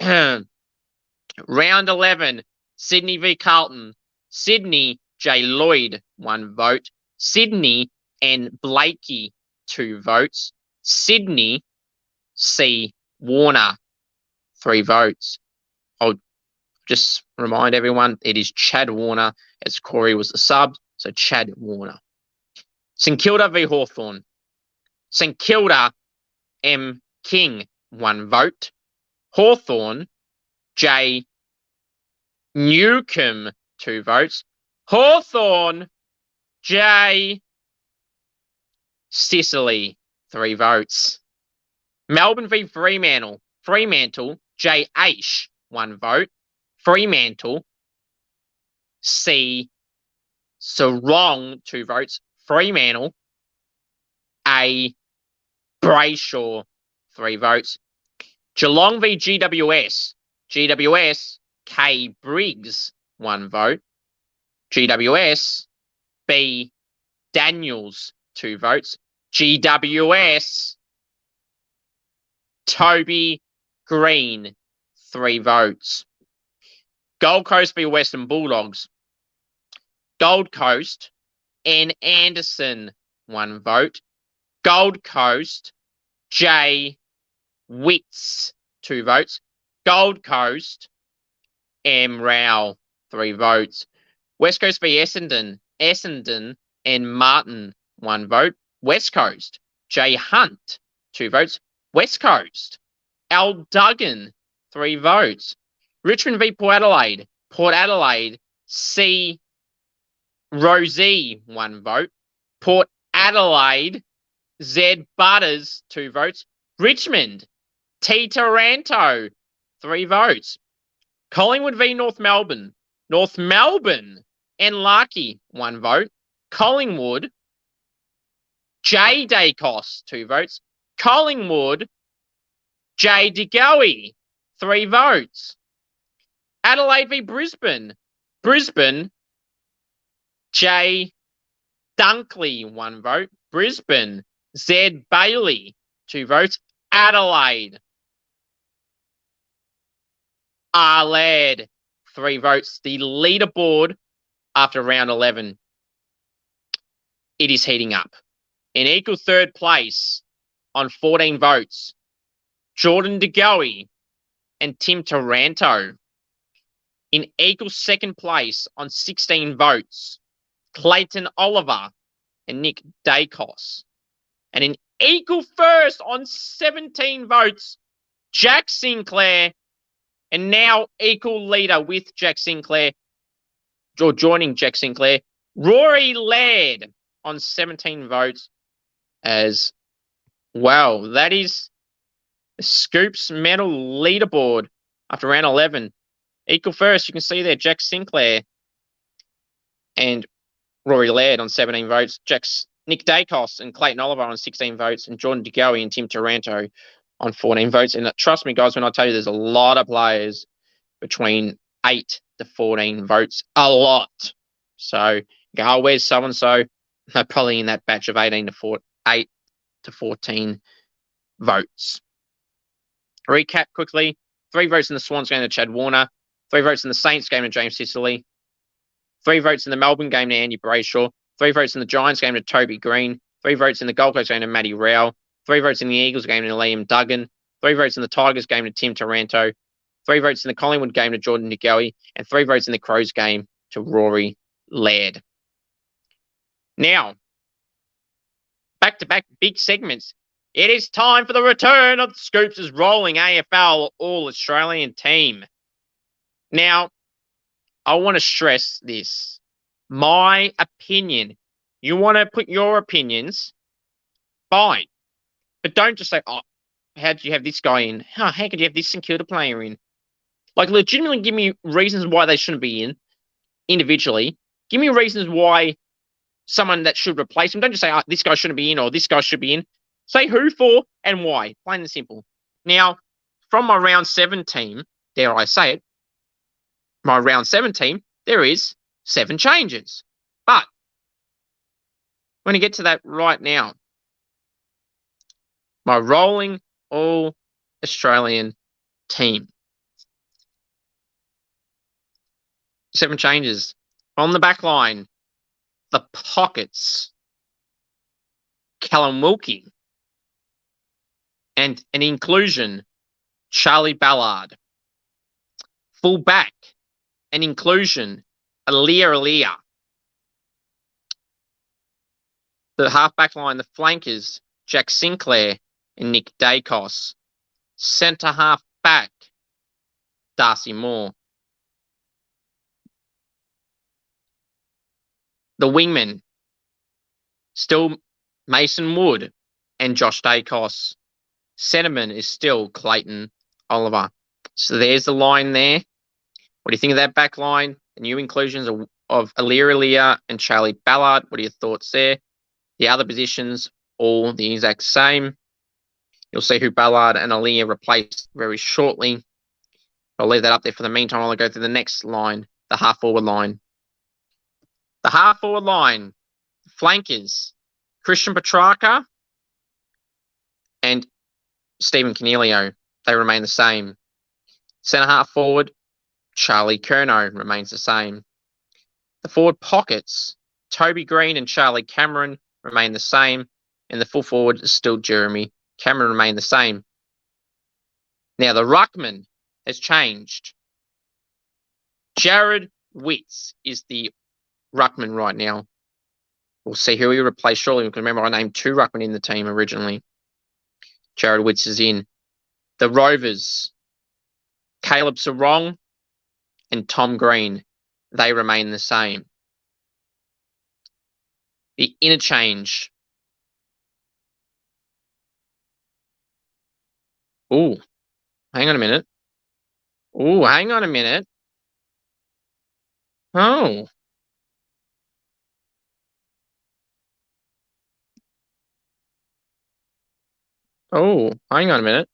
Round 11, Sydney v Carlton. Sydney J. Lloyd, 1 vote. Sydney and Blakey, 2 votes. Sydney C. Warner, 3 votes. I'll just remind everyone, it is Chad Warner, as Corey was the sub, so Chad Warner. St Kilda v Hawthorn. St Kilda M. King, 1 vote. Hawthorn J. Newcomb, 2 votes. Hawthorn J. Sicily, 3 votes. Melbourne v Fremantle. Fremantle J. Aish, 1 vote. Fremantle C. Sarong, 2 votes. Fremantle A. Brayshaw, 3 votes. Geelong v GWS. GWS K. Briggs, 1 vote. GWS B. Daniels, 2 votes. GWS Toby Green, 3 votes. Gold Coast v Western Bulldogs. Gold Coast N. Anderson, 1 vote. Gold Coast J. Witts, 2 votes. Gold Coast M. Rao, 3 votes. West Coast v Essendon. Essendon and Martin, 1 vote. West Coast J. Hunt, 2 votes. West Coast Al Duggan, 3 votes. Richmond v Port Adelaide. Port Adelaide C. Rosie, 1 vote. Port Adelaide Z. Butters, 2 votes. Richmond T. Taranto, 3 votes. Collingwood v North Melbourne. North Melbourne and Larky, 1 vote. Collingwood J. Dacos, 2 votes. Collingwood J. DeGoey, 3 votes. Adelaide v Brisbane. Brisbane J. Dunkley, 1 vote. Brisbane Z. Bailey, 2 votes. Adelaide R. Laird, 3 votes. The leaderboard after round 11, it is heating up. In equal 3rd place on 14 votes, Jordan DeGoey and Tim Taranto. In equal 2nd place on 16 votes, Clayton Oliver and Nick Dacos. And in equal 1st on 17 votes, Jack Sinclair, and now equal leader with Jack Sinclair, or joining Jack Sinclair, Rory Laird on 17 votes as well. That is the Scoops medal leaderboard after round 11. Equal 1st, you can see there, Jack Sinclair and Rory Laird on 17 votes. Nick Dacos and Clayton Oliver on 16 votes, and Jordan DeGoey and Tim Taranto on 14 votes. And trust me, guys, when I tell you there's a lot of players between 8 to 14 votes. A lot. So, oh, where's so-and-so? They're probably in that batch of 8 to 14 votes. Recap quickly. 3 votes in the Swans game to Chad Warner. 3 votes in the Saints game to James Sicily. 3 votes in the Melbourne game to Andy Brayshaw. 3 votes in the Giants game to Toby Green. 3 votes in the Gold Coast game to Matty Rao. 3 votes in the Eagles game to Liam Duggan. 3 votes in the Tigers game to Tim Taranto. 3 votes in the Collingwood game to Jordan DeGoey. And 3 votes in the Crows game to Rory Laird. Now, back-to-back big segments. It is time for the return of the Scoops' rolling AFL All-Australian team. Now, I want to stress this. My opinion. You want to put your opinions, fine. But don't just say, oh, how did you have this guy in? How could you have this St Kilda player in? Like, legitimately give me reasons why they shouldn't be in individually. Give me reasons why someone that should replace him. Don't just say, oh, this guy shouldn't be in or this guy should be in. Say who for and why. Plain and simple. Now, from my round 7 team, dare I say it, my round 7 team, there is 7 changes. But I'm going to get to that right now. My rolling All-Australian team. 7 changes. On the back line, the pockets, Callum Wilkie, and an inclusion, Charlie Ballard. Full back, an inclusion, Aaliyah. The half-back line, the flankers, Jack Sinclair and Nick Dacos. Centre half back, Darcy Moore. The wingmen, still Mason Wood and Josh Dacos. Centreman is still Clayton Oliver. So there's the line there. What do you think of that back line? The new inclusions of Aaliyah and Charlie Ballard. What are your thoughts there? The other positions, all the exact same. You'll see who Ballard and Aaliyah replace very shortly. I'll leave that up there for the meantime. I'll go through the next line, the half-forward line. The half-forward line, flankers, Christian Petrarca and Stephen Canelio. They remain the same. Centre half forward, Charlie Curnow remains the same. The forward pockets, Toby Green and Charlie Cameron remain the same. And the full forward is still Jeremy Cameron remain the same. Now the ruckman has changed. Jared Witts is the ruckman right now. We'll see who he replaced shortly. Because remember, I named 2 ruckmen in the team originally. Jared Witts is in. The Rovers, Caleb Sarong and Tom Green, they remain the same. The interchange. Oh, hang on a minute. Oh, hang on a minute. Oh. Oh, hang on a minute.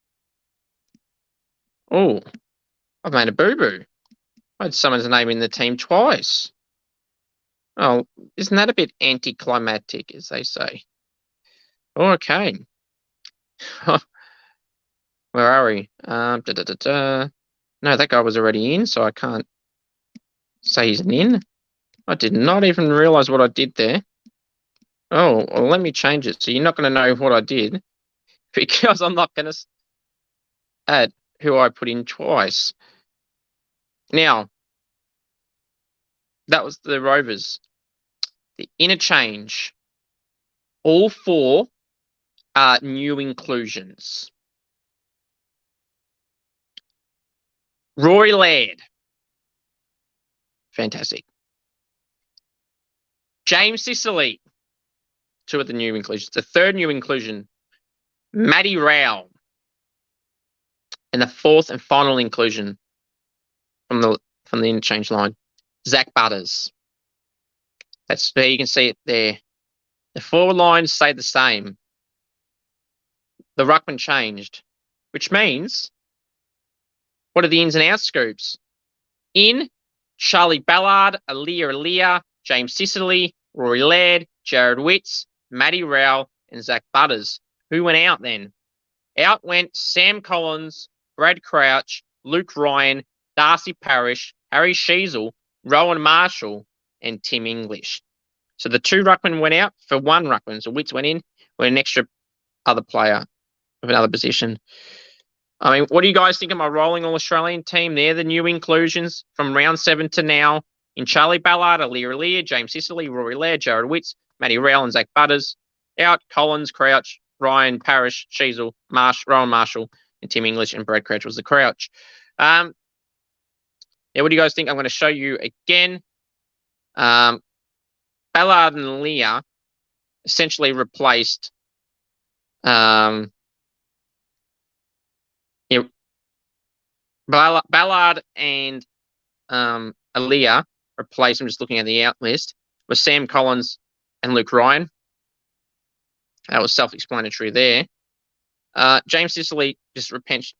Oh, I've made a boo-boo. I had someone's name in the team twice. Oh, isn't that a bit anticlimactic, as they say? Okay. Where are we? No, that guy was already in, so I can't say he's in. I did not even realize what I did there. Oh, well, let me change it. So you're not going to know what I did because I'm not going to add who I put in twice. Now, that was the Rovers. The interchange. All 4 are new inclusions. Rory Laird. Fantastic. James Sicily. 2 of the new inclusions. The 3rd new inclusion, Matty Rowell. And the 4th and final inclusion from the interchange line, Zach Butters. That's there. You can see it there. The forward lines stayed the same. The ruckman changed, which means, what are the ins and outs, Scoops? In, Charlie Ballard, Aaliyah, James Sicily, Rory Laird, Jared Witts, Matty Rowell, and Zach Butters. Who went out then? Out went Sam Collins, Brad Crouch, Luke Ryan, Darcy Parish, Harry Sheasel, Rowan Marshall, and Tim English. So the 2 ruckmen went out for 1 ruckman. So Witts went in with an extra other player of another position. I mean, what do you guys think of my rolling All-Australian team? They're the new inclusions from round 7 to now. In Charlie Ballard, Aaliyah, James Sicily, Rory Laird, Jared Witts, Matty Rowell, and Zach Butters. Out, Collins, Crouch, Ryan, Parish, Sheasel, Rowan Marshall, and Tim English, and Brad Crouch was the Crouch. Yeah, what do you guys think? I'm going to show you again. Ballard and Leah essentially replaced Ballard and Aaliyah replaced, I'm just looking at the out list, with Sam Collins and Luke Ryan. That was self-explanatory there. James Sicily just replaced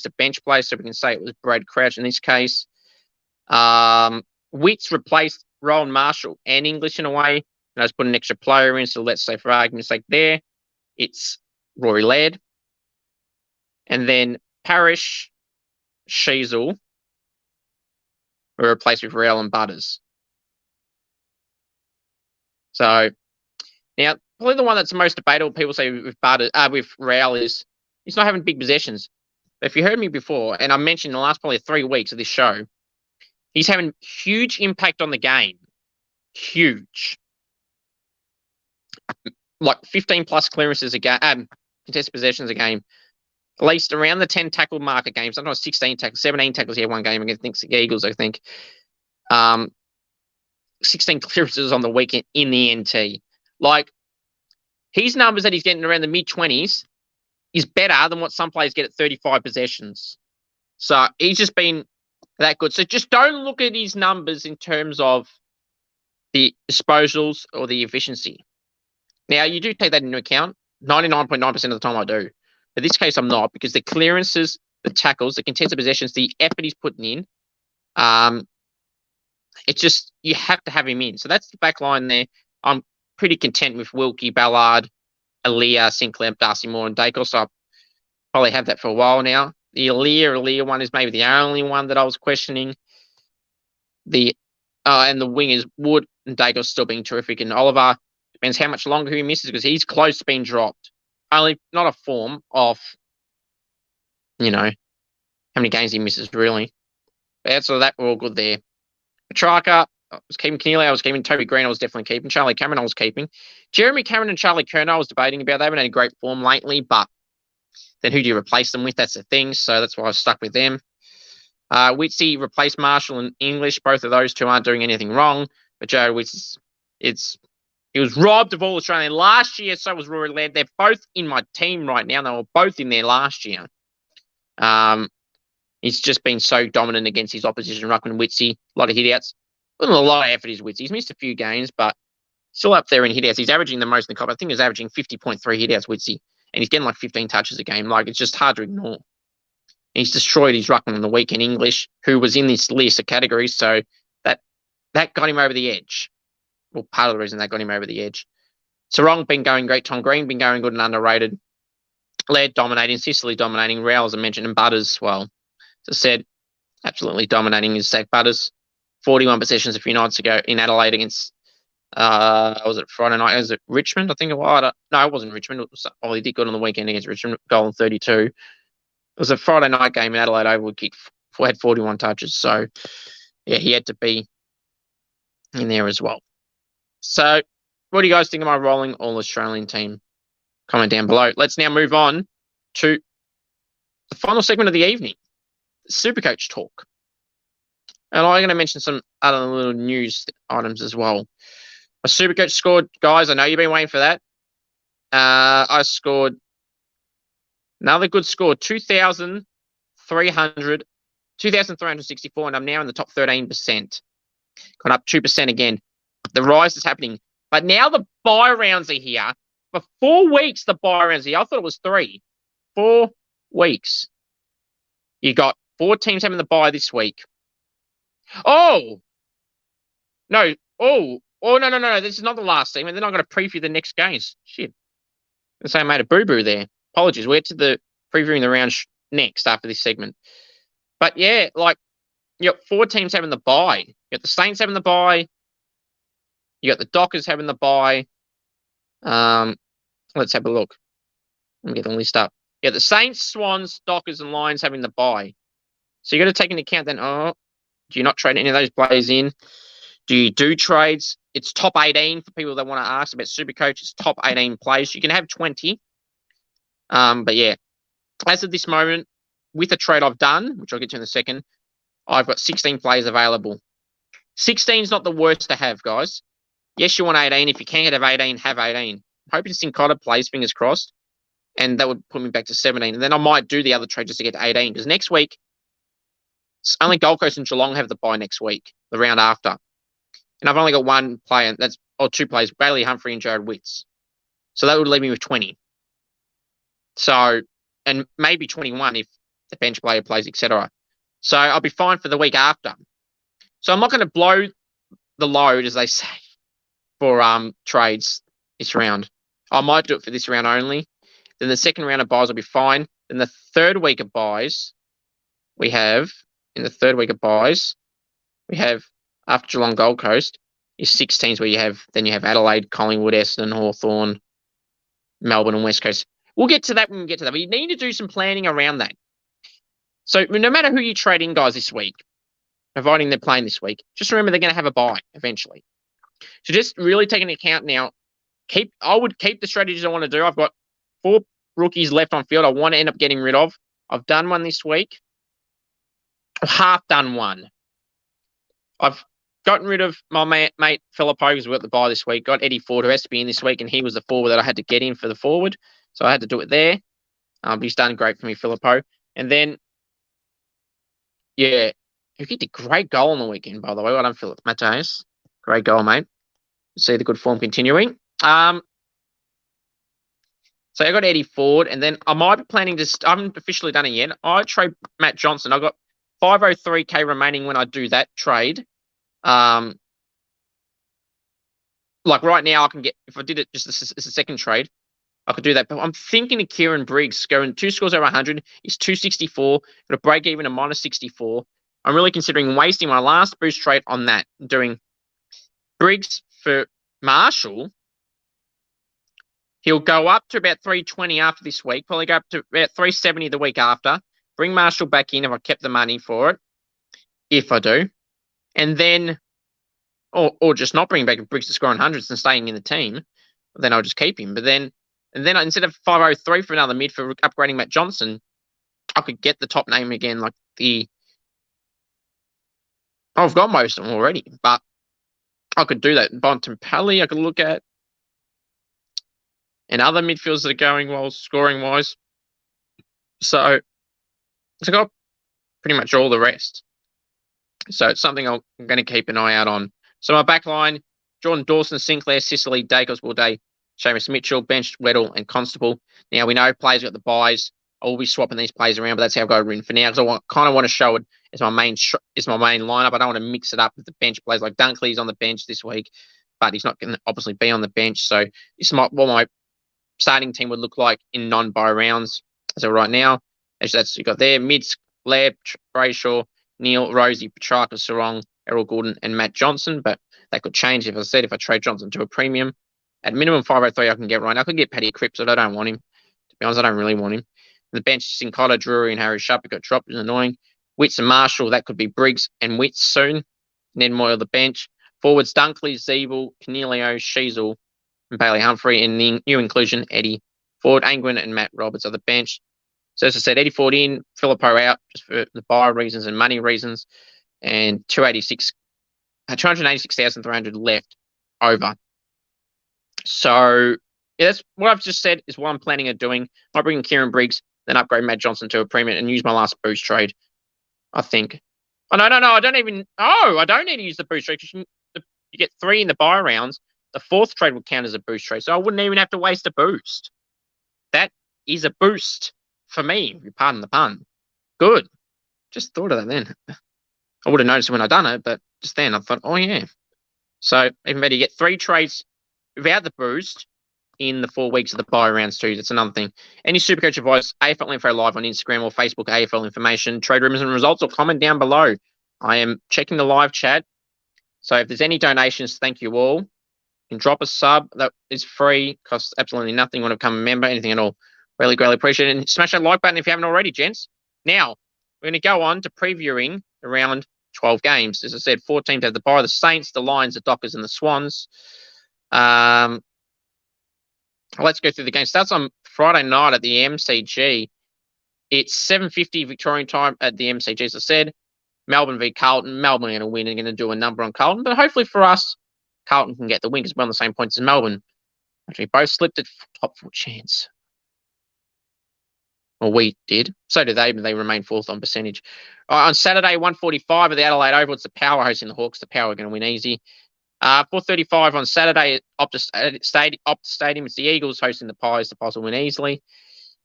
a bench player, so we can say it was Brad Crouch in this case. Witts replaced Rowan Marshall and English in a way, and I just put an extra player in, so let's say for argument's sake there, it's Rory Laird. And then Parish, Sheasel were replaced with Rowell and Butters. So now, probably the one that's the most debatable, people say with Raul is he's not having big possessions. But if you heard me before, and I mentioned in the last probably 3 weeks of this show, he's having huge impact on the game. Huge. Like 15 plus clearances a game, contested possessions a game. At least around the 10 tackle mark a game. Sometimes 16 tackles, 17 tackles. He had one game against the Eagles, I think. 16 clearances on the weekend in the NT. Like, his numbers that he's getting around the mid-20s is better than what some players get at 35 possessions. So he's just been that good. So just don't look at his numbers in terms of the disposals or the efficiency. Now, you do take that into account. 99.9% of the time I do. But this case, I'm not, because the clearances, the tackles, the contested possessions, the effort he's putting in, it's just, you have to have him in. So that's the back line there. I'm pretty content with Wilkie, Ballard, Aaliyah, Sinclair, Darcy Moore, and Dacos. So I'll probably have that for a while now. The Aaliyah one is maybe the only one that I was questioning. And the wingers, Wood and Dacos, still being terrific. And Oliver, depends how much longer he misses, because he's close to being dropped. Only not a form of, how many games he misses, really. But so that we're all good there. Petrarca, I was keeping Keneally, I was keeping Toby Green, I was definitely keeping. Charlie Cameron, I was keeping. Jeremy Cameron and Charlie Kerner, I was debating about. They haven't had great form lately, but then who do you replace them with? That's the thing. So that's why I was stuck with them. Witsy replaced Marshall and English. Both of those two aren't doing anything wrong. But Joe Wits, he was robbed of all Australian last year. So was Rory Laird. They're both in my team right now. They were both in there last year. He's just been so dominant against his opposition. Ruckman, Witsy, a lot of hitouts. A lot of effort is Witsy. He's missed a few games, but still up there in hitouts. He's averaging the most in the Cup. I think he's averaging 50.3 hitouts, Witsy. And he's getting like 15 touches a game. Like, it's just hard to ignore. And he's destroyed his ruckman on the weekend, English, who was in this list of categories. So that got him over the edge. Well, part of the reason that got him over the edge. Sarong been going great. Tom Green been going good and underrated. Laird dominating. Sicily dominating. Rowell, as I mentioned, and Butters, well, as I said, absolutely dominating is Zach Butters. 41 possessions a few nights ago in Adelaide against, was it Friday night? Was it Richmond? I think it was. No, it wasn't Richmond. He did good on the weekend against Richmond, goal in 32. It was a Friday night game in Adelaide. Oval kick, had 41 touches. So, yeah, he had to be in there as well. So, what do you guys think of my rolling All-Australian team? Comment down below. Let's now move on to the final segment of the evening, Supercoach Talk. And I'm going to mention some other little news items as well. My Supercoach scored, guys, I know you've been waiting for that. I scored another good score, 2,364, and I'm now in the top 13%. Got up 2% again. The rise is happening. But now the bye rounds are here. For 4 weeks, the bye rounds are here. I thought it was 3. 4 weeks. You got 4 teams having the bye this week. Oh! No. Oh, no. This is not the last team, and they're not going to preview the next games. Shit. I say I made a boo-boo there. Apologies. We're to the previewing the round next after this segment. But, yeah, like, you got 4 teams having the bye. You got the Saints having the bye. You got the Dockers having the bye. Let's have a look. Let me get the list up. Yeah, the Saints, Swans, Dockers, and Lions having the bye. So you got to take into account then, do you not trade any of those players in? Do you do trades? It's top 18 for people that want to ask about Supercoach. It's top 18 players. You can have 20. But yeah, as of this moment, with a trade I've done, which I'll get to in a second, I've got 16 players available. 16 is not the worst to have, guys. Yes, you want 18. If you can have 18, have 18. I'm hoping Sincotta plays, fingers crossed. And that would put me back to 17. And then I might do the other trade just to get to 18. Because next week, only Gold Coast and Geelong have the bye next week, the round after. And I've only got 1 player, or 2 players, Bailey Humphrey and Jared Witts. So that would leave me with 20. So, and maybe 21 if the bench player plays, etc. So I'll be fine for the week after. So I'm not going to blow the load, as they say, for trades this round. I might do it for this round only. Then the second round of buys will be fine. Then the third week of buys, we have, after Geelong Gold Coast, is 6 teams where you have Adelaide, Collingwood, Essendon, Hawthorn, Melbourne, and West Coast. We'll get to that when we get to that. But you need to do some planning around that. So no matter who you trade in, guys, this week, providing they're playing this week, just remember they're going to have a bye eventually. So just really take into account now. I would keep the strategies I want to do. I've got 4 rookies left on field I want to end up getting rid of. I've done one this week. I've half done one. I've gotten rid of my mate Filippo, because we got the bye this week. Got Eddie Ford, who has to be in this week, and he was the forward that I had to get in for the forward. So I had to do it there. But he's done great for me, Filippo. And then, yeah, he did a great goal on the weekend, by the way. Well done, Philip Mateus. Great goal, mate. See the good form continuing. So I got Eddie Ford, and then I might be planning to. I haven't officially done it yet. I trade Matt Johnson. I got 503k remaining when I do that trade. Like right now, I can get, if I did it just as a second trade, I could do that. But I'm thinking of Kieran Briggs going 2 scores over 100. He's 264. Got a break even of -64. I'm really considering wasting my last boost trade on that, doing Briggs for Marshall. He'll go up to about 320 after this week, probably go up to about 370 the week after. Bring Marshall back in if I kept the money for it, if I do. And then, or just not bring back Briggs to score on hundreds and staying in the team, then I'll just keep him. But then, instead of 503 for another mid for upgrading Matt Johnson, I could get the top name again, like I've got most of them already, but I could do that. Bontempelli, I could look at. And other midfielders that are going well scoring-wise. So I got pretty much all the rest. So it's something I'm going to keep an eye out on. So my back line, Jordan Dawson, Sinclair, Sicily, Dacos, Bourday, Seamus Mitchell, benched Weddle and Constable. Now we know players got the buys. I will be swapping these players around, but that's how I've got it written for now, because I kind of want to show it as my main lineup. I don't want to mix it up with the bench players. Like Dunkley's on the bench this week, but he's not going to obviously be on the bench. So this might my starting team would look like in non-bye rounds. So right now, as that's you got there, mids, Laird, Brayshaw, Neil, Rosie, Petrarca, Sarong, Errol Gordon, and Matt Johnson. But that could change, if I trade Johnson to a premium. At minimum 503, I can get right now. I could get Paddy Cripps, but I don't want him. To be honest, I don't really want him. The bench, Sincotta, Drury, and Harry Sharp got dropped. It's annoying. Witts and Marshall, that could be Briggs and Witts soon. Ned Moyle, the bench. Forwards, Dunkley, Zeeble, Cornelio, Sheasel, and Bailey Humphrey, and the new inclusion, Eddie Ford, Angwin, and Matt Roberts are the bench. So as I said, Eddie Ford in, Filippo out, just for the buy reasons and money reasons, and 286,300 left over. So yeah, that's what I've just said is what I'm planning on doing. I bring in Kieran Briggs, then upgrade Matt Johnson to a premium and use my last boost trade, I think. Oh, no, I don't need to use the boost trade, because you get 3 in the buy rounds. The 4th trade would count as a boost trade, so I wouldn't even have to waste a boost. That is a boost for me, if you pardon the pun. Good. Just thought of that then. I would have noticed it when I done it, but just then I thought, oh yeah. So even better, you get 3 trades without the boost in the 4 weeks of the buy rounds too. That's another thing. Any Supercoach advice, AFL Info Live on Instagram or Facebook, AFL Information, trade rumors and results, or comment down below. I am checking the live chat. So if there's any donations, thank you all. You can drop a sub. That is free. Costs absolutely nothing. You want to become a member, anything at all. Really greatly appreciate it. And smash that like button if you haven't already, gents. Now, we're going to go on to previewing the round 12 games. As I said, 4 teams have the bye: the Saints, the Lions, the Dockers, and the Swans. Let's go through the game. Starts on Friday night at the MCG. It's 7:50 Victorian time at the MCG, as I said. Melbourne v Carlton. Melbourne are going to win and going to do a number on Carlton. But hopefully for us, Carlton can get the win, because we're on the same points as Melbourne. Actually, both slipped at top 4 chance. Well, we did. So did they, but they remain 4th on percentage. On Saturday, 1:45 at the Adelaide Oval, it's the Power hosting the Hawks. The Power are going to win easy. 4:35 on Saturday at Optus Stadium. It's the Eagles hosting the Pies. The Pies will win easily.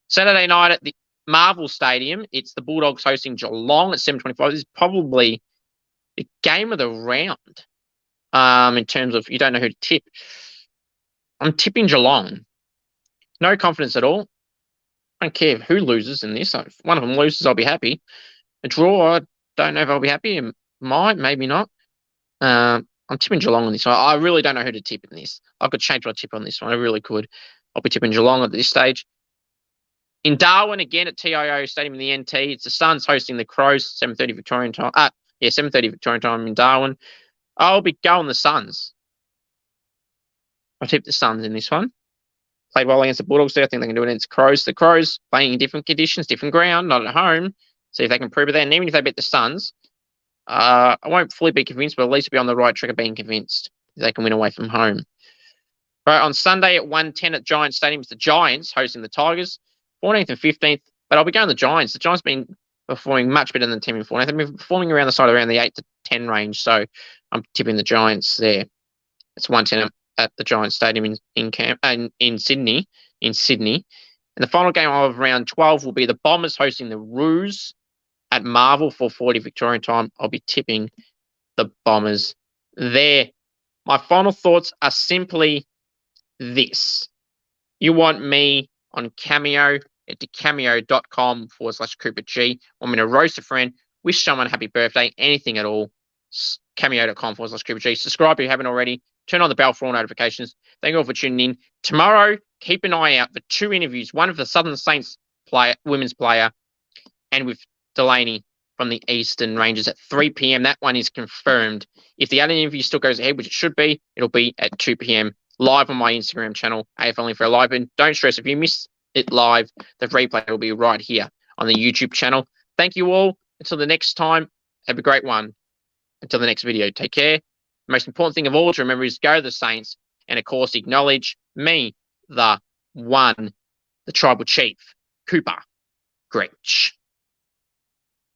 Saturday night at the Marvel Stadium, it's the Bulldogs hosting Geelong at 7:25. This is probably the game of the round. In terms of, you don't know who to tip. I'm tipping Geelong. No confidence at all. I don't care who loses in this. If one of them loses, I'll be happy. A draw, I don't know if I'll be happy. Might, maybe not. I'm tipping Geelong on this one. I really don't know who to tip in this. I could change my tip on this one. I really could. I'll be tipping Geelong at this stage. In Darwin, again at TIO Stadium in the NT, it's the Suns hosting the Crows, 7:30 Victorian time. 7:30 Victorian time in Darwin. I'll be going the Suns. I'll tip the Suns in this one. Played well against the Bulldogs there. I think they can do it against Crows. The Crows playing in different conditions, different ground, not at home. See if they can prove it there. And even if they beat the Suns, I won't fully be convinced, but at least be on the right track of being convinced they can win away from home. Right, on Sunday at 1:10 at Giants Stadium, it's the Giants hosting the Tigers, 14th and 15th. But I'll be going the Giants. The Giants have been performing much better than the team in 14th. They've been performing around the side around the 8 to 10 range. So I'm tipping the Giants there. It's 1:10 at the Giants Stadium in Sydney. And the final game of round 12 will be the Bombers hosting the Roos at Marvel, 4:40 Victorian time. I'll be tipping the Bombers there. My final thoughts are simply this. You want me on Cameo at cameo.com/Cooper G. Want me to roast a friend, wish someone happy birthday, anything at all. Cameo.com/Cooper G. Subscribe if you haven't already. Turn on the bell for all notifications. Thank you all for tuning in. Tomorrow, keep an eye out for 2 interviews. One of the Southern Saints women's player, and with Delaney from the Eastern Rangers at 3 p.m. That one is confirmed. If the other interview still goes ahead, which it should be, it'll be at 2 p.m. live on my Instagram channel, AFL Only for a Live. And don't stress, if you miss it live, the replay will be right here on the YouTube channel. Thank you all. Until the next time, have a great one. Until the next video, take care. The most important thing of all to remember is go the Saints, and of course acknowledge me, the one, the tribal chief, Cooper Gretsch.